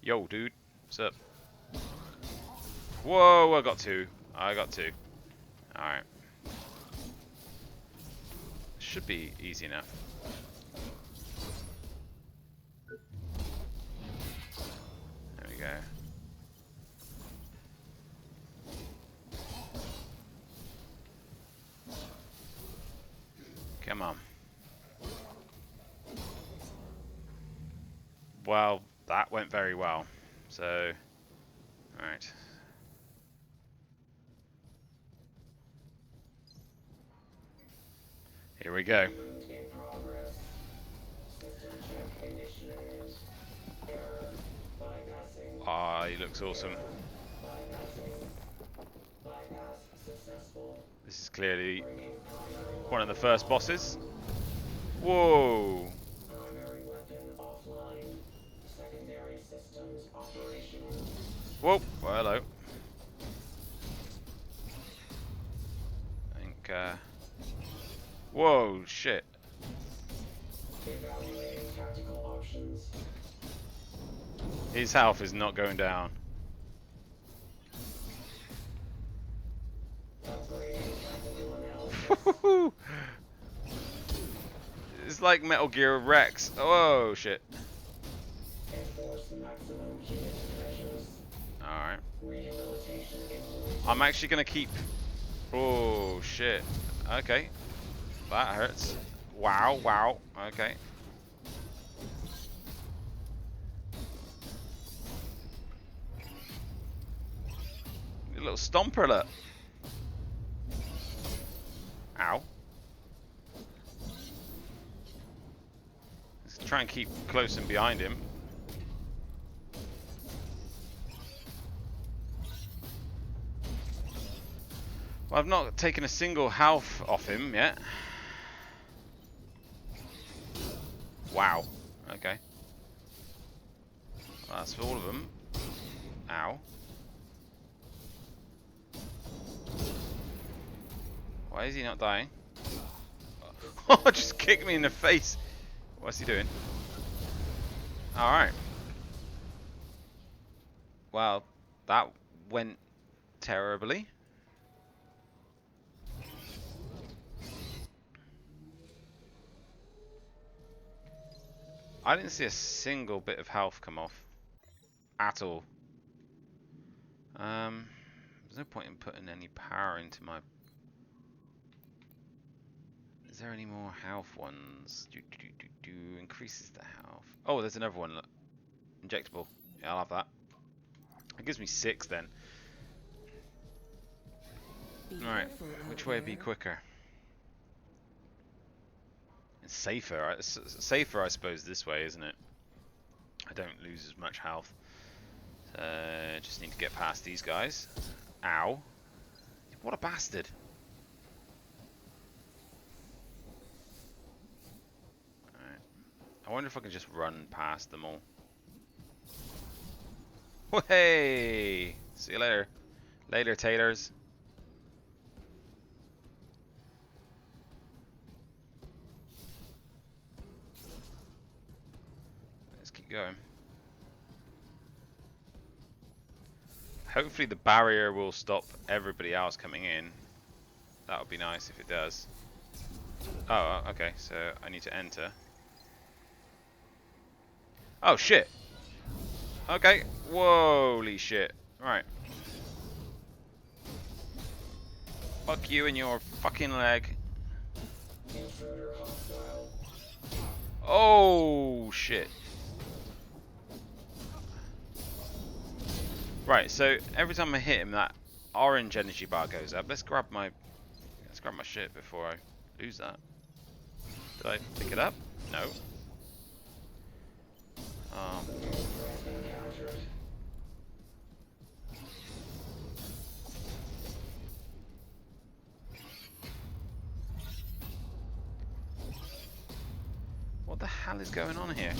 Yo, dude, what's up? Whoa, I got two. I got two. All right. Should be easy enough. There we go. Come on. Well, that went very well. So, all right. Here we go. Ah, he looks awesome. This is clearly one of the first bosses. Whoa! Whoa! Well, hello. I think. Whoa! Shit. His health is not going down. It's like Metal Gear Rex. Oh shit. Alright. I'm actually gonna keep. Oh shit. Okay. That hurts. Wow, wow. Okay. A little stomper alert. Ow. Let's try and keep close and behind him. Well, I've not taken a single health off him yet. Wow. Okay. Well, that's for all of them. Ow. Why is he not dying? Oh, just kicked me in the face. What's he doing? Alright. Well, that went terribly. I didn't see a single bit of health come off. At all. There's no point in putting any power into my... Is there any more health ones? Increases the health. Oh, there's another one. Look. Injectable. Yeah, I'll have that. It gives me 6 then. Alright, which way would be quicker? It's safer. It's safer, I suppose, this way, isn't it? I don't lose as much health. Just need to get past these guys. Ow. What a bastard. Alright. I wonder if I can just run past them all. Hey! See you later. Later, taters. Let's keep going. Hopefully the barrier will stop everybody else coming in. That would be nice if it does. Oh, okay, so I need to enter. Oh, shit! Okay, holy shit. Right. Fuck you and your fucking leg. Oh, shit. Right, so every time I hit him, that orange energy bar goes up. Let's grab my shit before I lose that. Did I pick it up? No. What the hell is going on here?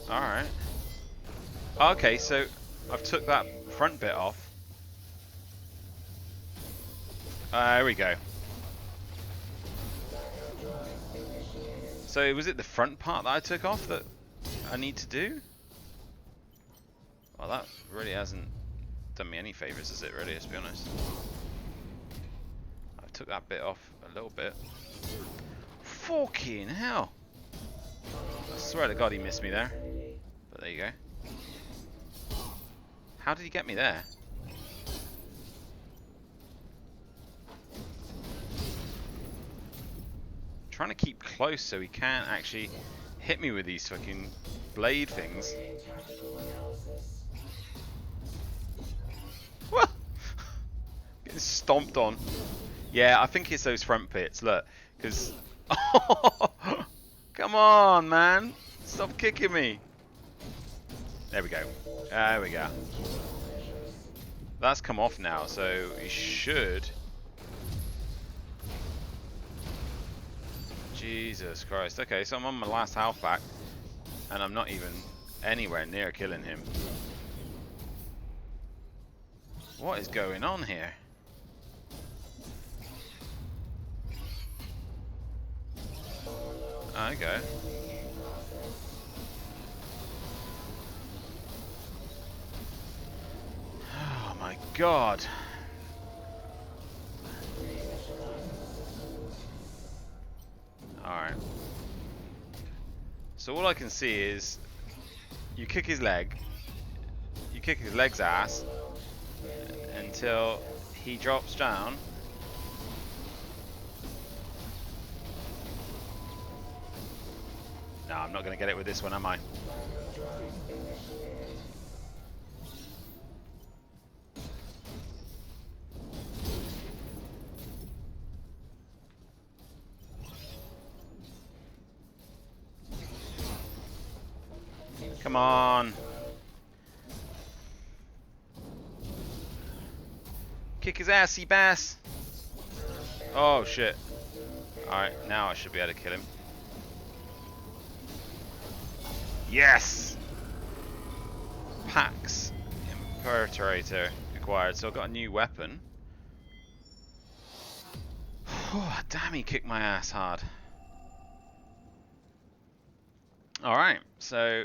Alright. Okay, so I've took that front bit off. There we go. So was it the front part that I took off that I need to do? Well, that really hasn't done me any favours, has it really, let's be honest. I took that bit off a little bit. Fucking hell! I swear to God he missed me there. But there you go. How did he get me there? Trying to keep close so he can't actually hit me with these fucking blade things. What? Getting stomped on. Yeah, I think it's those front pits. Look, because come on, man, stop kicking me. There we go. There we go. That's come off now, so he should. Jesus Christ. Okay, so I'm on my last health back, and I'm not even anywhere near killing him. What is going on here? Okay. Oh my God. Alright. So all I can see is you kick his leg, you kick his leg's ass until he drops down. No, I'm not going to get it with this one, am I? Come on. Kick his ass, bass. Oh, shit. Alright, now I should be able to kill him. Yes! Pax Imperator acquired. So I've got a new weapon. Oh, damn, he kicked my ass hard. Alright, so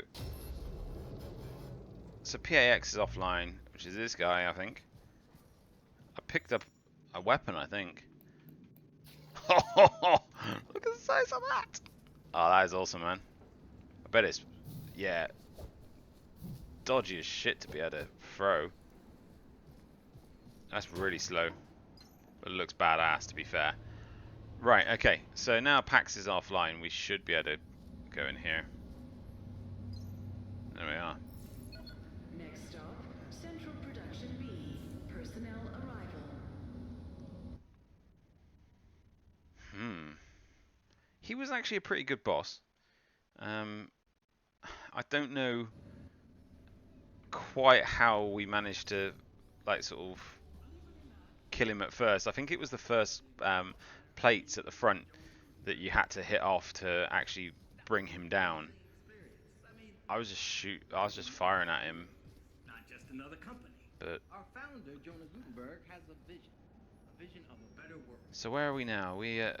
PAX is offline, which is this guy, I think. I picked up a weapon, I think. Look at the size of that! Oh, that is awesome, man. I bet it's, yeah, dodgy as shit to be able to throw. That's really slow. But it looks badass, to be fair. Right, okay. So now PAX is offline. We should be able to go in here. There we are. Next stop, Central Production B. Personnel arrival. he was actually a pretty good boss. I don't know quite how we managed to like sort of kill him at first. I think it was the first plates at the front that you had to hit off to actually bring him down. I was just firing at him. Not just another company. But our founder, Jonah Gutenberg, has a vision of a better world. So where are we now? We at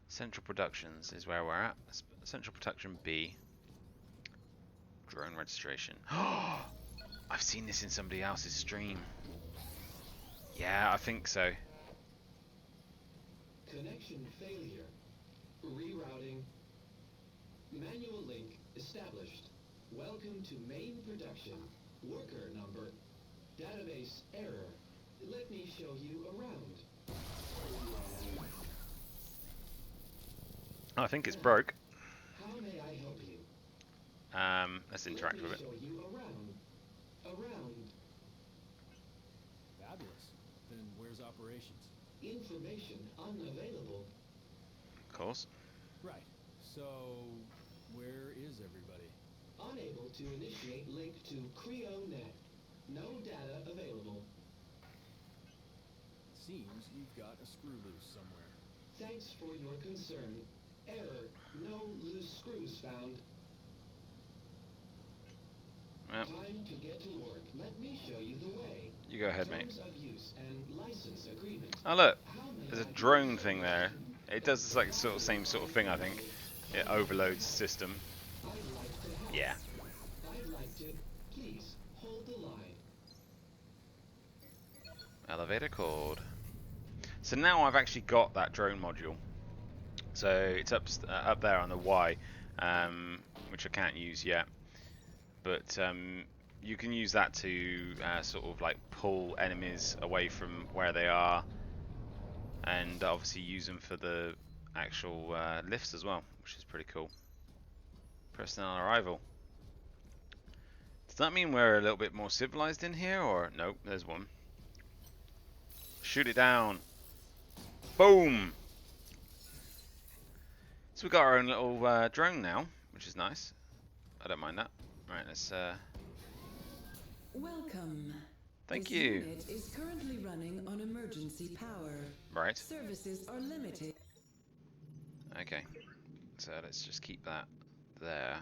Central Productions is where we're at. Central Production B. Drone registration. I've seen this in somebody else's stream. Yeah, I think so. Connection failure. Rerouting. Manual link established. Welcome to main production. Worker number. Database error. Let me show you around. I think it's broke. How may I help you? Let's interact with it. Show you around. Fabulous. Then where's operations? Information unavailable. Of course. Right. So, where is everybody? Unable to initiate link to CreoNet. No data available. Seems you've got a screw loose somewhere. Thanks for your concern. Error. No loose screws found. Yep. Time to get to work. Let me show you the way. You go ahead, mate. Terms of use and license agreement. Oh look, there's a drone thing there. It does this like same sort of thing, I think. It overloads the system. Yeah. I'd like to. Please hold the line. Elevator code. So now I've actually got that drone module. So it's up there on the Y, which I can't use yet. But you can use that to sort of like pull enemies away from where they are, and obviously use them for the actual lifts as well, which is pretty cool. Personnel arrival. Does that mean we're a little bit more civilized in here, or nope? There's one. Shoot it down. Boom. So we got our own little drone now, which is nice. I don't mind that. Right, let's. Welcome. Thank this you. Unit is currently running on emergency power. Right. Services are limited. Okay. So let's just keep that there.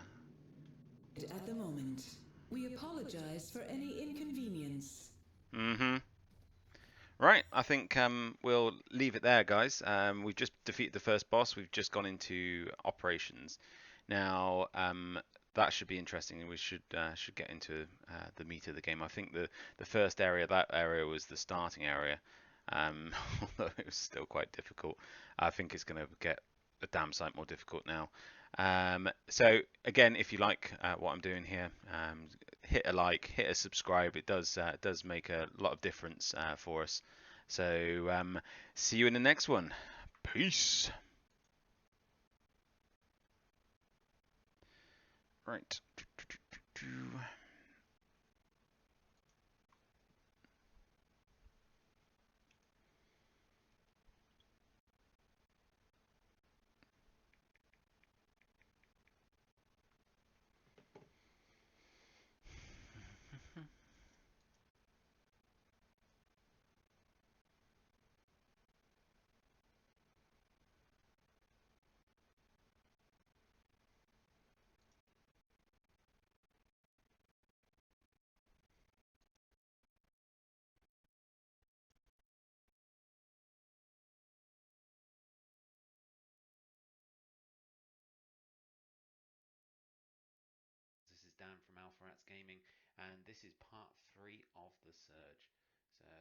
At the moment, we apologize for any inconvenience. Mm-hmm. Right, I think we'll leave it there, guys. We've just defeated the first boss. We've just gone into operations. Now, that should be interesting, and we should get into the meat of the game. I think the first area, that area was the starting area, although it was still quite difficult. I think it's going to get a damn sight more difficult now. So again, if you like what I'm doing here, hit a like, hit a subscribe. It does make a lot of difference for us. So see you in the next one. Peace. Right. This is Dan from AlpheratzGaming, and this is part 3 of the Surge. So,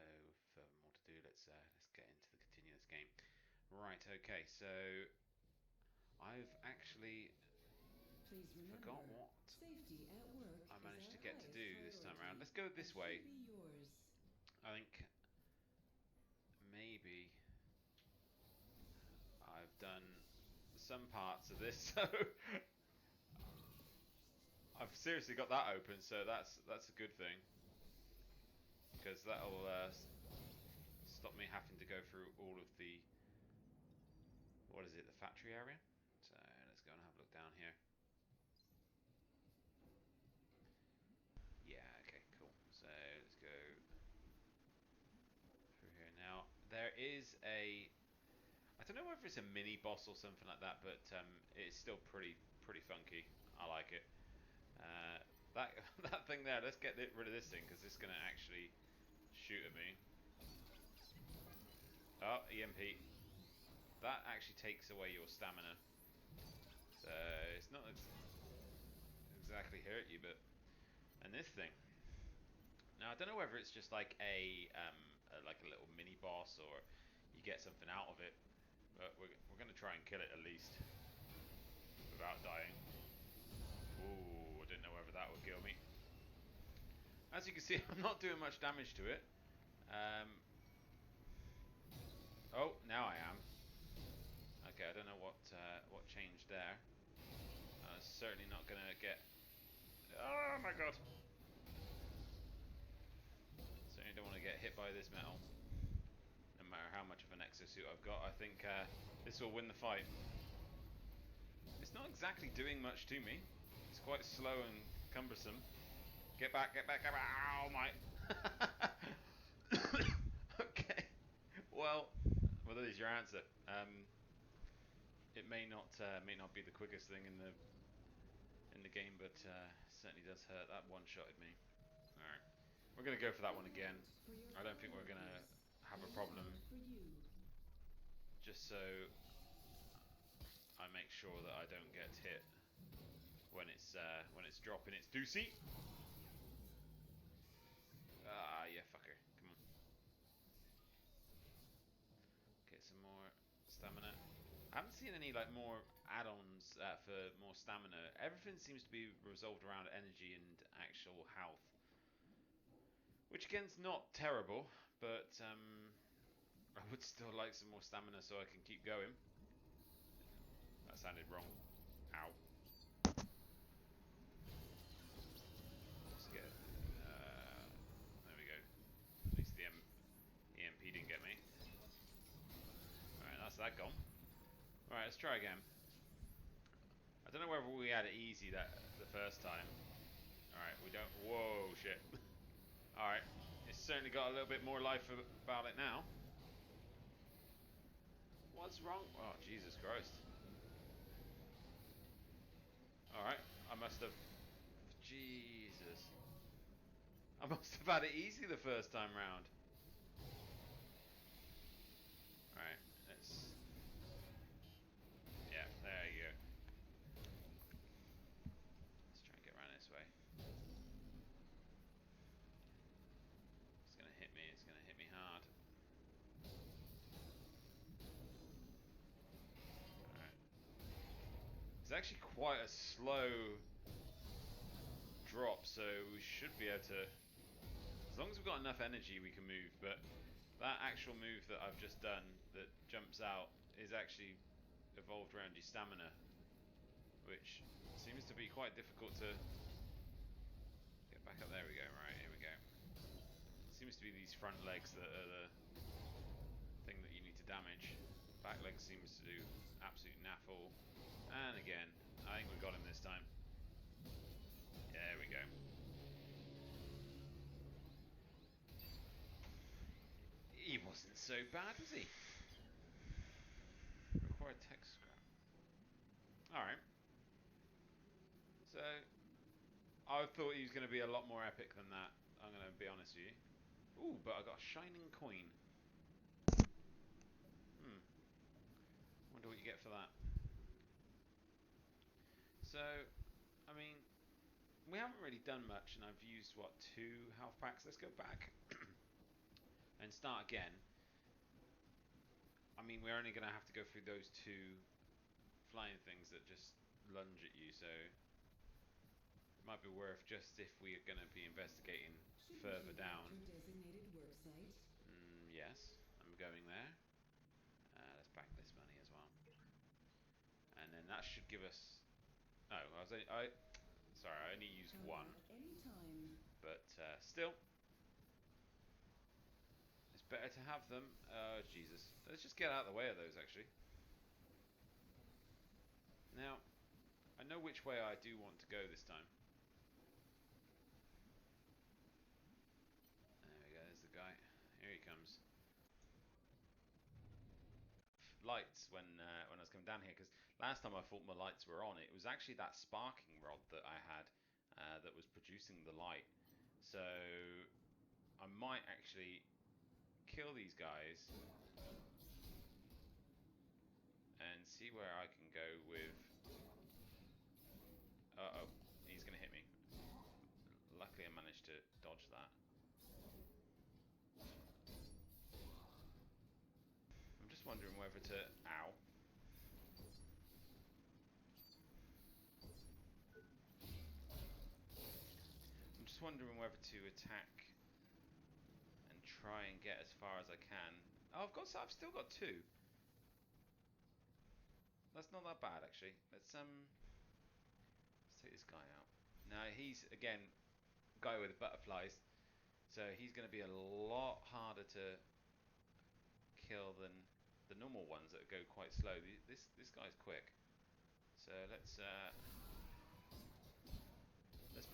for more to do, let's get into the continuous game. Right, okay, so I've actually forgot what I managed to get to do this time around. Let's go this way. I think maybe I've done some parts of this, so I've seriously got that open, so that's a good thing, because that'll stop me having to go through all of the what is it, the factory area? So let's go and have a look down here. Yeah, okay, cool. So let's go through here now. There is a, I don't know whether it's a mini boss or something like that, but it's still pretty funky. I like it. That that thing there. Let's get rid of this thing because it's gonna actually shoot at me. Oh, EMP. That actually takes away your stamina. So it's not exactly hurt you, but and this thing. Now I don't know whether it's just like a little mini boss or you get something out of it, but we're gonna try and kill it at least without dying. Ooh, I didn't know whether that would kill me. As you can see, I'm not doing much damage to it. Oh, now I am. Okay, I don't know what changed there. Certainly not gonna get. Oh my god! Certainly don't want to get hit by this metal. No matter how much of an exosuit I've got, I think this will win the fight. It's not exactly doing much to me. It's quite slow and cumbersome. Get back, get back, get back! Ow, my! Okay. Well, that is your answer. It may not be the quickest thing in the game, but certainly does hurt. That one-shotted me. All right, we're gonna go for that one again. I don't think we're gonna have a problem. Just so I make sure that I don't get hit when it's dropping its doozy. Ah, yeah, fucker. Come on. Get some more stamina. I haven't seen any like more add-ons for more stamina. Everything seems to be resolved around energy and actual health, which again's not terrible, but I would still like some more stamina so I can keep going. That sounded wrong. Ow. Let's get. There we go. At least the EMP didn't get me. Alright, that's that gone. Alright, let's try again. I don't know whether we had it easy the first time. Alright, we don't. Whoa, shit. Alright, it's certainly got a little bit more life about it now. What's wrong? Oh, Jesus Christ. Alright, I must have. Jesus. I must have had it easy the first time round. Alright, let's. Yeah, there you go. Let's try and get around this way. It's gonna hit me, it's gonna hit me hard. Alright. It's actually quite a slow drop, so we should be able to. As long as we've got enough energy, we can move, but that actual move that I've just done that jumps out is actually evolved around your stamina, which seems to be quite difficult to get back up. There we go. Right, here we go. Seems to be these front legs that are the thing that you need to damage. Back leg seems to do absolute naff all. And again, I think we got him this time. There we go. He wasn't so bad, was he? Required tech scrap. Alright. So, I thought he was going to be a lot more epic than that. I'm going to be honest with you. Ooh, but I got a shining coin. Wonder what you get for that. So, I mean, we haven't really done much, and I've used, what, 2 health packs? Let's go back and start again. I mean, we're only going to have to go through those 2 flying things that just lunge at you, so it might be worth just if we're going to be investigating further down. Yes, I'm going there. Let's back this money as well, and then that should give us. No, sorry, I only used 1, but still, it's better to have them. Oh Jesus, let's just get out of the way of those actually. Now, I know which way I do want to go this time. There we go, there's the guy. Here he comes. Lights when I was coming down here, because last time I thought my lights were on, it was actually that sparking rod that I had that was producing the light. So I might actually kill these guys and see where I can go with... Uh-oh, he's going to hit me. Luckily I managed to dodge that. I'm just wondering whether to... Ow. I'm just wondering whether to attack and try and get as far as I can. Oh, I've still got 2. That's not that bad, actually. Let's take this guy out. Now he's again guy with butterflies, so he's going to be a lot harder to kill than the normal ones that go quite slow. This guy's quick, so let's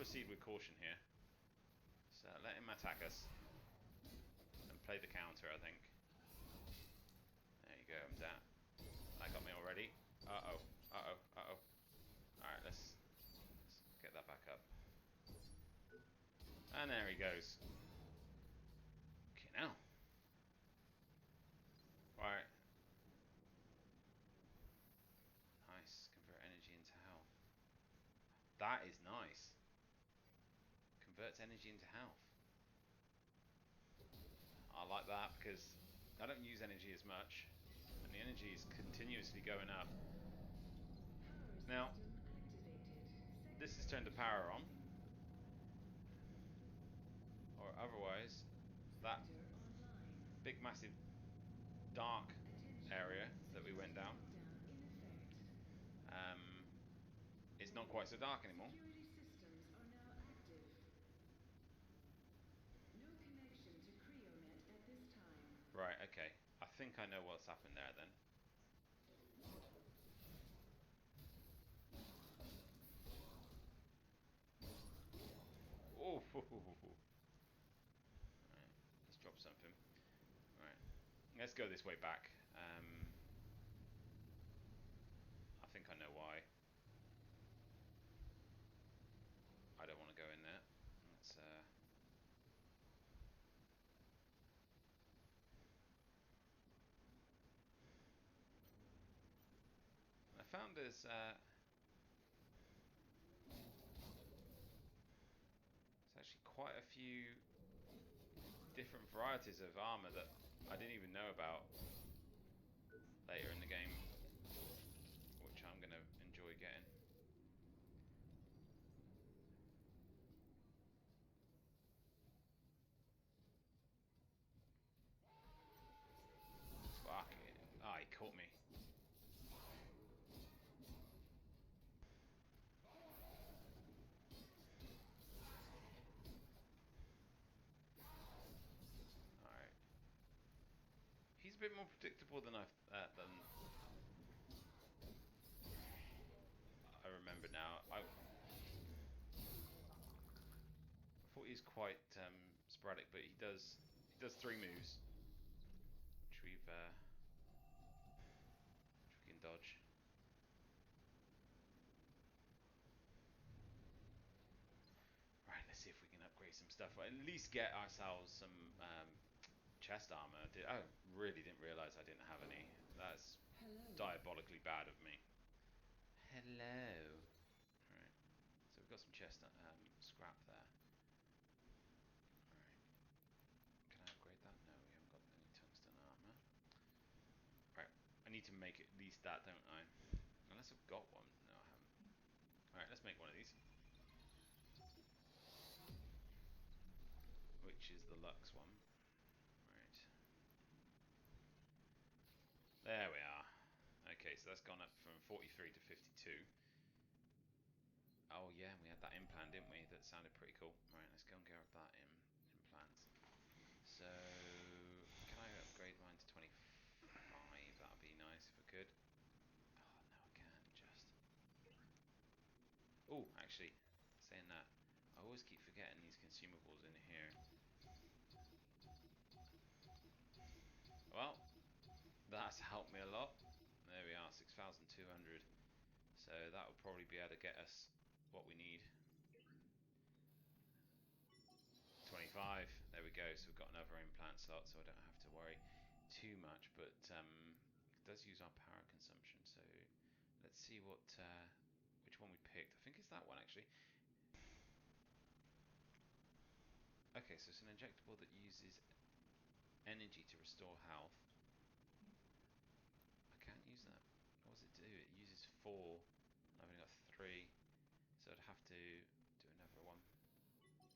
proceed with caution here. So let him attack us and play the counter. I think. There you go. I'm down. That got me already. Uh-oh. Uh-oh. Uh-oh. Alright, let's get that back up. And there he goes. Okay, now. Right. Nice. Convert energy into health. That is nice. Converts energy into health. I like that because I don't use energy as much. And the energy is continuously going up. Now, this is turned the power on. Or otherwise, that big massive dark area that we went down, it's not quite so dark anymore. Security systems are now active. No connection to Creonet at this time. Right, okay. I think I know what's happened there then. Oh, right, let's drop something. Right, let's go this way back. I think I know why. I don't want to go in there. Let's I found there's actually quite a few different varieties of armor that I didn't even know about later in the game, which I'm going to enjoy getting. Fuck it. Ah, he caught me. Alright. He's a bit more predictable than I remember now. I thought he's quite sporadic, but he does 3 moves, which we can dodge. Right, let's see if we can upgrade some stuff, or at least get ourselves some chest armor. I really didn't realise I didn't have any. That's diabolically bad of me. Hello. Right, so we've got some chest scrap there. Right, can I upgrade that? No, we haven't got any tungsten armor. Right, I need to make at least that, don't I? Unless I've got one. No, I haven't. Alright, let's make one of these. Which is the Lux one. Right. There we are. Okay, so that's gone up from 43 to 52. Oh yeah, we had that implant, didn't we? That sounded pretty cool. Right, let's go and get that implant. So, can I upgrade mine to 25? That would be nice if I could. Oh, no, I can't just. Oh, actually, saying that, I always keep forgetting these consumables in here. Well, that's helped me a lot. There we are, 6,200. So that will probably be able to get us what we need. 25. There we go. So we've got another implant slot, so I don't have to worry too much. But it does use our power consumption. So let's see what which one we picked. I think it's that one actually. Okay, so it's an injectable that uses energy to restore health. I can't use that. What does it do? It uses 4. I've only got 3, so I'd have to do another one. There we are.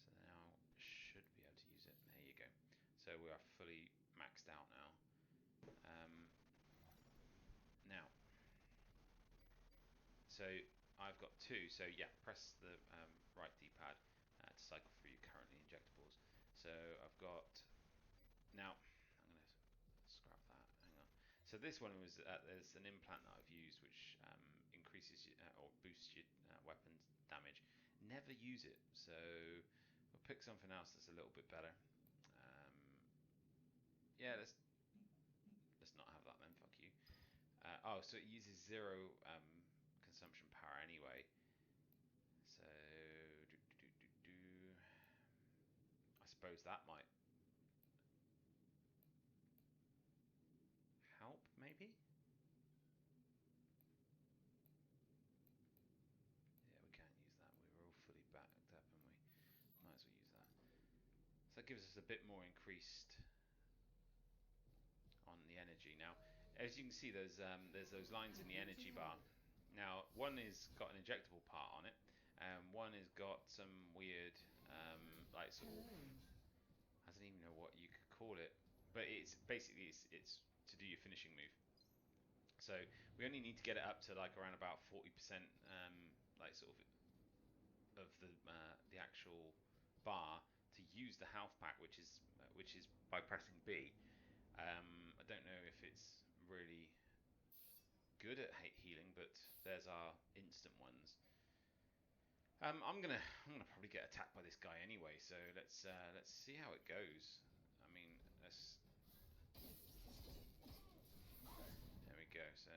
So now should be able to use it. There you go. So we are fully maxed out now. Now, so I've got 2. So yeah, press the right D-pad to cycle through your currently injectables. So I've got now. I'm going to scrap that. Hang on. So this one was there's an implant that I've used which increases or boosts your weapons damage. Never use it, so we'll pick something else that's a little bit better. Yeah, let's not have that then. Fuck you. Oh, so it uses 0 consumption power anyway. So I suppose that might help, maybe. Yeah, we can't use that. We were all fully backed up, and we might as well use that. So that gives us a bit more increased on the energy. Now, as you can see, there's those lines in the energy bar. Now, one is got an injectable part on it, and one has got some weird, like sort of, I don't even know what you could call it, but it's basically it's to do your finishing move. So we only need to get it up to like around about 40%, like sort of the actual bar to use the health pack, which is by pressing B. I don't know if it's really good at healing, but there's our instant ones. I'm gonna probably get attacked by this guy anyway, so let's see how it goes. I mean, there we go. So,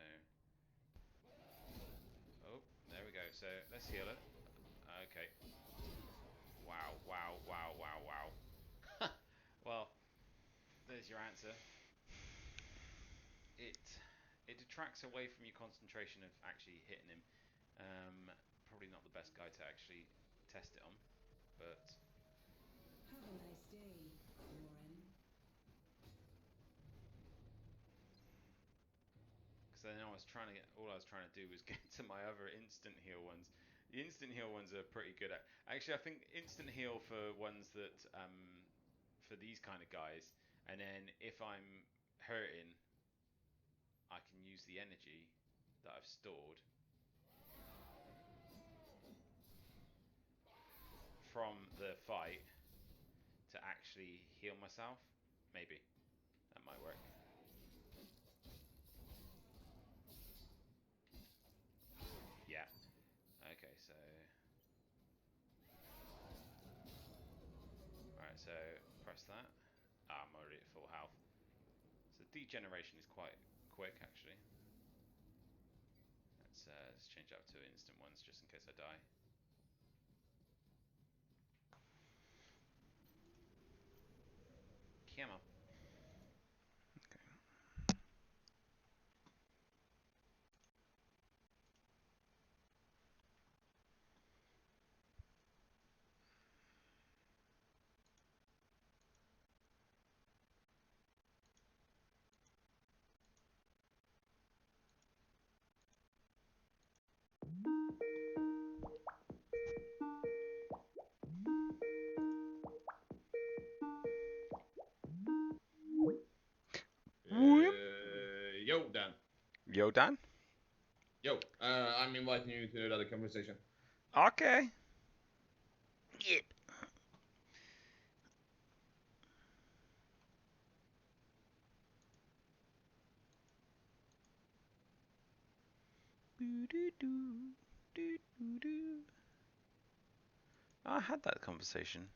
oh, there we go. So let's heal it. Okay. Wow, wow, wow, wow, wow. Well, there's your answer. It detracts away from your concentration of actually hitting him. Probably not the best guy to actually test it on, but have a nice day, Warren. because then I was trying to get all I was trying to do was get to my other instant heal ones. The instant heal ones are pretty good at. Actually, I think instant heal for ones that for these kind of guys, and then if I'm hurting, I can use the energy that I've stored from the fight to actually heal myself. Maybe that might work. Yeah. Okay, so alright, so press that. Ah, I'm already at full health. So degeneration is quite quick actually. Let's change up to instant ones just in case I die. Come on. Yo, Dan. Yo, Dan? Yo, I'm inviting you to another conversation. Okay. Yep. I had that conversation.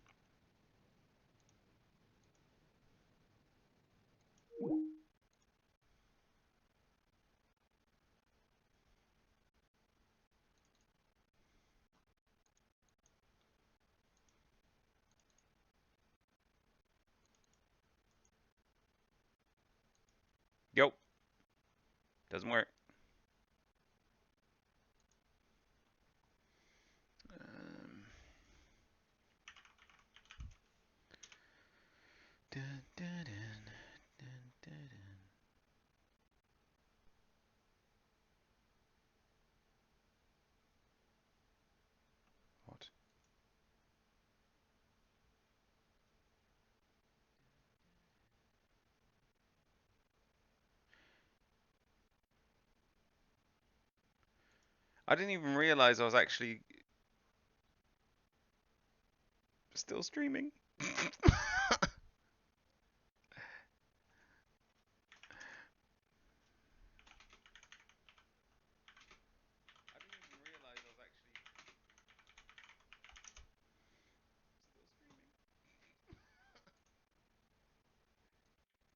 Yo, doesn't work. Dun, dun, dun, dun, dun, dun. What? I didn't even realize I was actually still streaming.